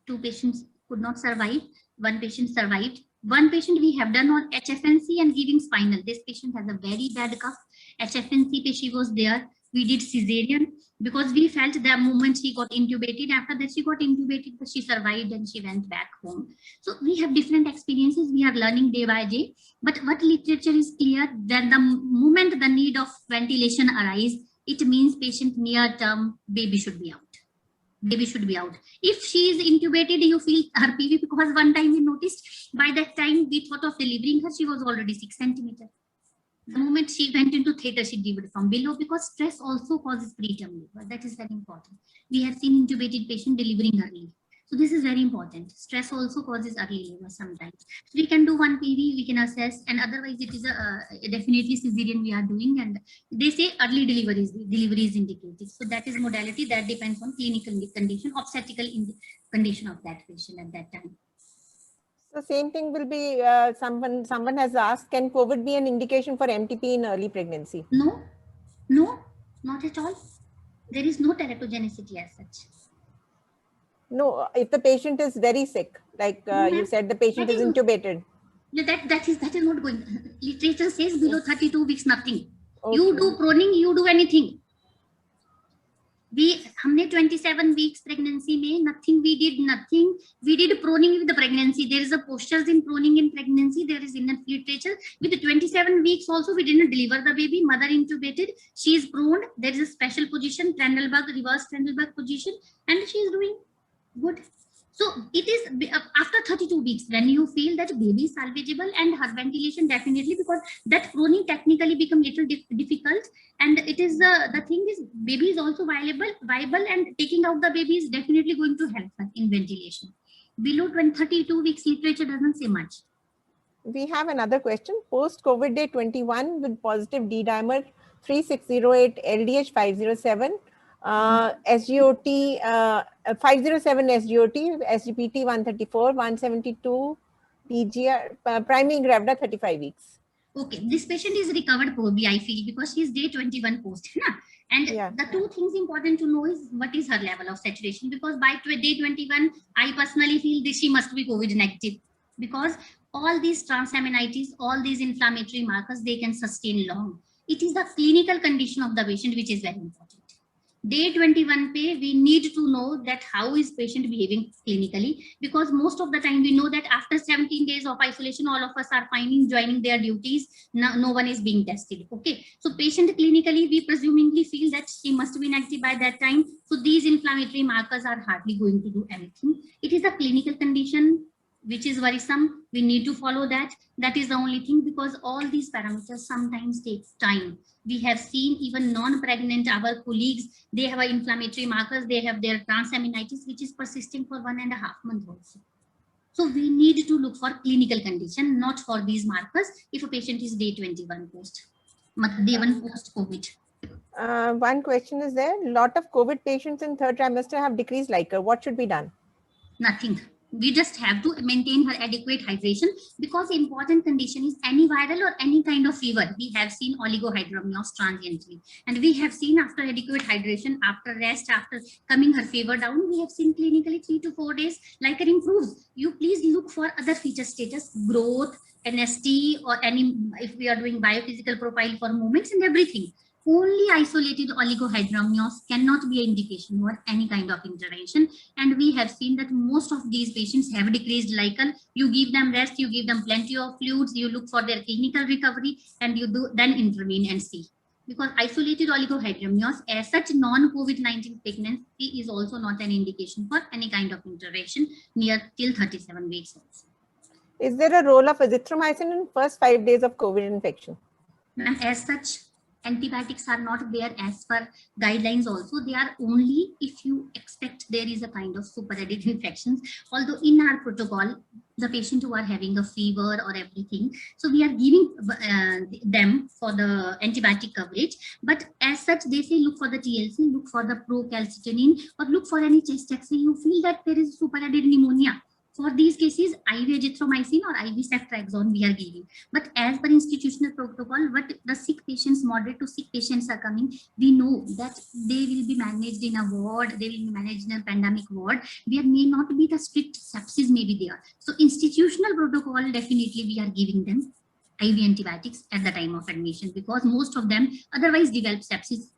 2 patients could not survive. 1 patient survived. 1 patient we have done on HFNC and giving spinal. This patient has a very bad cough. HFNC patient was there. We did cesarean because we felt the moment she got intubated, after that she got intubated, but she survived and she went back home. So we have different experiences. We are learning day by day. But what literature is clear, that the moment the need of ventilation arises, it means patient near term baby should be out. Baby should be out. If she is intubated, you feel her PV, because one time we noticed, by that time we thought of delivering her, she was already 6 centimeters. The moment she went into theater, she delivered from below, because stress also causes preterm labor. That is very important. We have seen intubated patient delivering early. So this is very important. Stress also causes early labor sometimes. So we can do 1 PV, we can assess, and otherwise it is definitely cesarean we are doing. And they say early delivery is indicated. So that is modality that depends on clinical condition, obstetrical condition of that patient at that time. So same thing will be, someone has asked, can COVID be an indication for MTP in early pregnancy? No, not at all. There is no teratogenicity as such. No, if the patient is very sick, like you said, the patient is intubated. That is not going. Literature says below 32 weeks, nothing. Okay. You do proning, you do anything. हमने 27 weeks pregnancy में nothing. We did proning with the pregnancy. There is a postures in proning in pregnancy. There is in the literature. With the 27 weeks also, we didn't deliver the baby. Mother intubated. She is proned. There is a special position, Trendelenburg, reverse Trendelenburg position, and she is doing good. So it is after 32 weeks when you feel that baby is salvageable, and her ventilation definitely, because that proning technically become little difficult, and it is the thing is baby is also viable, and taking out the baby is definitely going to help her in ventilation. Below 32 weeks, literature doesn't say much. We have another question. Post-COVID day 21 with positive D-dimer 3608 LDH 507. SGOT 507 SGOT, SGPT 134, 172 PGR, primary gravida 35 weeks. Okay, this patient is recovered probably, I feel, because she is day 21 post. And the two things important to know is what is her level of saturation, because by day 21, I personally feel that she must be COVID negative, because all these transaminitis, all these inflammatory markers, they can sustain long. It is the clinical condition of the patient which is very important. Day 21 pay, we need to know that how is patient behaving clinically, because most of the time we know that after 17 days of isolation, all of us are finding joining their duties. No one is being tested. Okay, so patient clinically, we presumably feel that she must be negative by that time. So these inflammatory markers are hardly going to do anything. It is a clinical condition which is worrisome. We need to follow that. That is the only thing, because all these parameters sometimes takes time. We have seen even non-pregnant, our colleagues, they have inflammatory markers, they have their transaminitis, which is persisting for 1.5 months also. So we need to look for clinical condition, not for these markers, if a patient is day 21 post, day 1 post-COVID. One question is there. A lot of COVID patients in third trimester have decreased LICR. What should be done? Nothing. We just have to maintain her adequate hydration, because the important condition is any viral or any kind of fever. We have seen oligohydramnios transiently, and we have seen after adequate hydration, after rest, after coming her fever down, we have seen clinically 3 to 4 days LICR improves. You please look for other feature status, growth, NST, or any, if we are doing biophysical profile for movements and everything. Only isolated oligohydramnios cannot be an indication for any kind of intervention. And we have seen that most of these patients have decreased LICR. You give them rest, you give them plenty of fluids, you look for their clinical recovery, and you do then intervene and see. Because isolated oligohydramnios, as such non-COVID-19 pregnancy, is also not an indication for any kind of intervention near till 37 weeks also. Is there a role of azithromycin in first 5 days of COVID infection? And as such, antibiotics are not there as per guidelines also. They are only if you expect there is a kind of superadded infections. Although in our protocol, the patient who are having a fever or everything, so we are giving them for the antibiotic coverage. But as such, they say look for the TLC, look for the procalcitonin, or look for any chest X-ray. You feel that there is superadded pneumonia. For these cases, IV azithromycin or IV ceftriaxone we are giving. But as per institutional protocol, what the sick patients, moderate to sick patients are coming, we know that they will be managed in a ward, they will be managed in a pandemic ward, where may not be the strict sepsis may be there. So institutional protocol, definitely we are giving them IV antibiotics at the time of admission, because most of them otherwise develop sepsis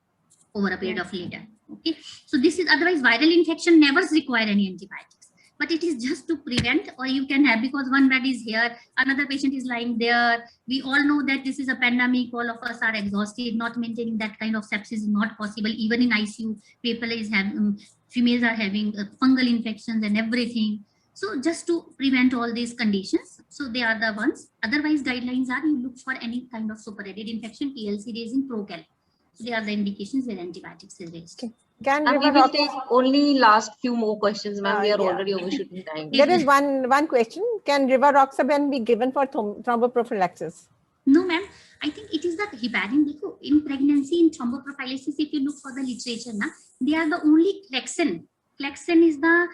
over a period of later. Okay, so this is otherwise viral infection never require any antibiotics. But it is just to prevent, or you can have, because one bed is here, another patient is lying there. We all know that this is a pandemic, all of us are exhausted, not maintaining that kind of sepsis is not possible. Even in ICU, people is having, females are having fungal infections and everything. So just to prevent all these conditions, so they are the ones. Otherwise guidelines are you look for any kind of superadded infection, TLC raising, procal. So they are the indications where antibiotics is raised. Okay. We will take only last few more questions, ma'am. We are already overshooting time. There is one question. Can rivaroxaban be given for thromboprophylaxis? No, ma'am. I think it is the heparin. In pregnancy, in thromboprophylaxis, if you look for the literature, they are the only Clexane. Clexane is the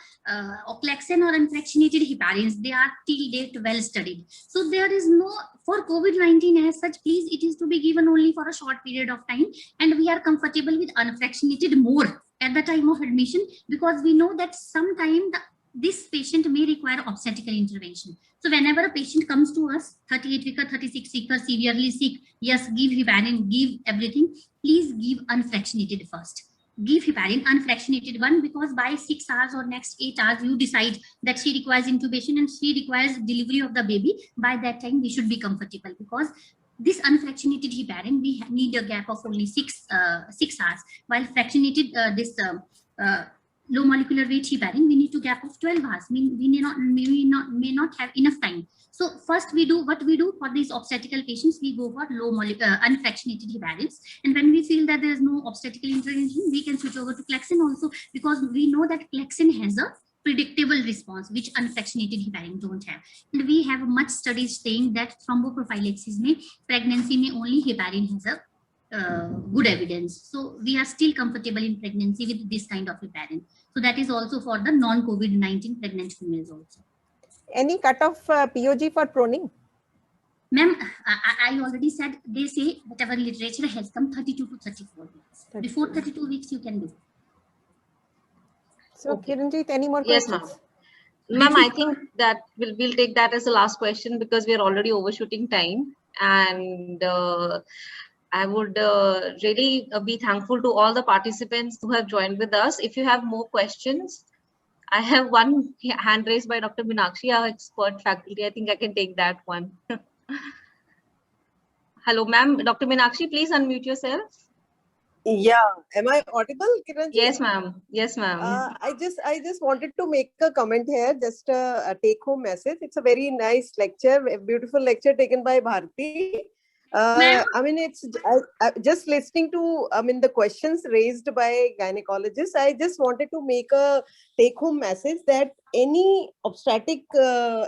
Clexane or unfractionated heparins. They are till date well studied. So there is no, for COVID-19 as such, please, it is to be given only for a short period of time. And we are comfortable with unfractionated more at the time of admission, because we know that sometime this patient may require obstetrical intervention. So whenever a patient comes to us, 38 weeker, 36 weeker, severely sick, yes, give heparin, give everything. Please give unfractionated first. Give heparin, unfractionated one, because by 6 hours or next 8 hours, you decide that she requires intubation and she requires delivery of the baby. By that time, we should be comfortable, because this unfractionated heparin, we need a gap of only 6 hours, while fractionated low molecular weight heparin, we need to gap of 12 hours. We may not have enough time. So first what we do for these obstetrical patients, we go for low molecular unfractionated heparins. And when we feel that there is no obstetrical intervention, we can switch over to Clexane also, because we know that Clexane has a predictable response, which unfractionated heparin don't have. And we have much studies saying that thromboprophylaxis may pregnancy may only heparin has a good evidence. So we are still comfortable in pregnancy with this kind of heparin. So that is also for the non-COVID-19 pregnant females also. Any cutoff POG for proning? Ma'am, I already said, they say whatever literature has come 32 to 34 weeks. Before 32 weeks you can do. So Kiranjit, any more Yes, questions? Ma'am, I think that we'll take that as the last question, because we are already overshooting time. And I would really be thankful to all the participants who have joined with us. If you have more questions, I have one hand raised by Dr. Meenakshi, our expert faculty. I think I can take that one. Hello, ma'am. Dr. Meenakshi, please unmute yourself. Yeah, am I audible, Kiranjit? Yes, ma'am. Yes, ma'am. I just wanted to make a comment here, just a take-home message. It's a very nice lecture, a beautiful lecture taken by Bharti. I mean, just listening to, the questions raised by gynecologists, I just wanted to make a take-home message that any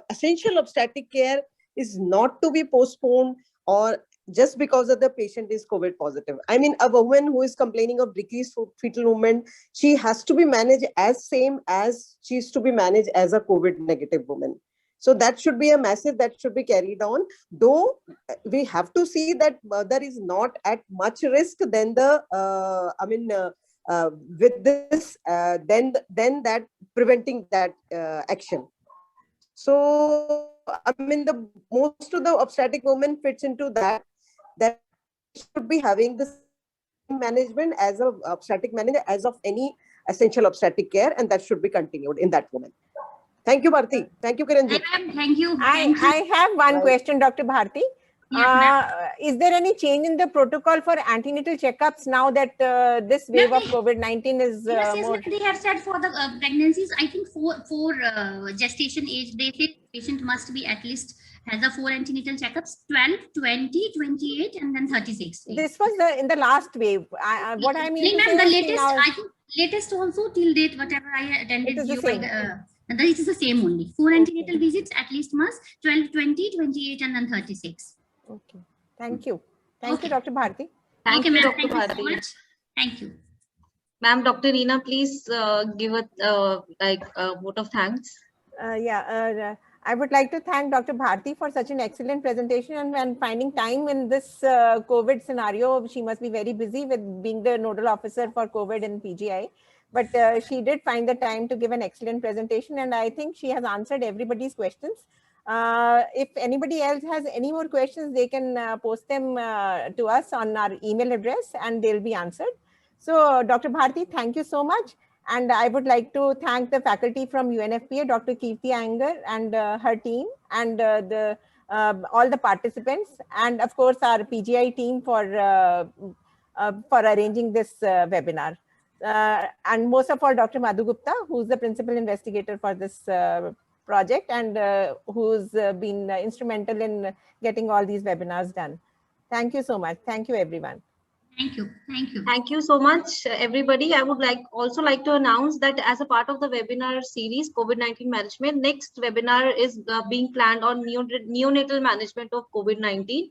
essential obstetric care is not to be postponed or just because of the patient is COVID positive. I mean, a woman who is complaining of decreased fetal movement, she has to be managed as same as she is to be managed as a COVID negative woman. So that should be a message that should be carried on. Though we have to see that mother is not at much risk than the, with this, then that preventing that action. So, I mean, most of the obstetric women fits into that should be having the same management as a obstetric manager as of any essential obstetric care, and that should be continued in that woman. Thank you, Bharti. Thank you, Kiranjit. Thank you. I have one question, Dr. Bharti. Is there any change in the protocol for antenatal checkups now that this wave of COVID-19 is more? They have said for the pregnancies, I think for gestation age, they say patient must be at least has a 4 antenatal checkups, 12, 20, 28, and then 36. This was in the last wave. What I mean, the latest, I think latest also till date, whatever I attended, it is the same only. 4 antenatal visits at least must, 12, 20, 28, and then 36. Okay. Thank you. Thank you, Dr. Bharti. Thank you, Dr. Thank Bharti. you so much. Thank you. Ma'am, Dr. Reena, please give a vote of thanks. I would like to thank Dr. Bharti for such an excellent presentation and finding time in this COVID scenario. She must be very busy with being the nodal officer for COVID in PGI. But she did find the time to give an excellent presentation, and I think she has answered everybody's questions. If anybody else has any more questions, they can post them to us on our email address and they'll be answered. So Dr. Bharti, thank you so much. And I would like to thank the faculty from UNFPA, Dr. Kirti Iyengar and her team, and all the participants, and of course our PGI team for arranging this webinar. And most of all, Dr. Madhu Gupta, who's the principal investigator for this project and who's been instrumental in getting all these webinars done. Thank you so much. Thank you, everyone. Thank you. Thank you. Thank you so much, everybody. I would also like to announce that as a part of the webinar series, COVID-19 management, next webinar is being planned on neonatal management of COVID-19.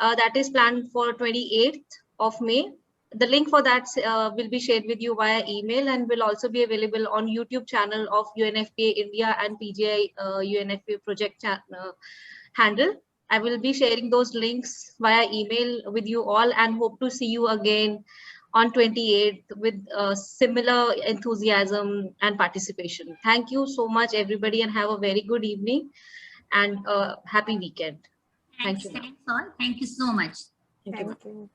That is planned for 28th of May. The link for that will be shared with you via email and will also be available on YouTube channel of UNFPA India and PGI UNFPA project handle. I will be sharing those links via email with you all and hope to see you again on 28th with similar enthusiasm and participation. Thank you so much, everybody, and have a very good evening and happy weekend. Thank you. Thanks all. Thank you so much. Thank you.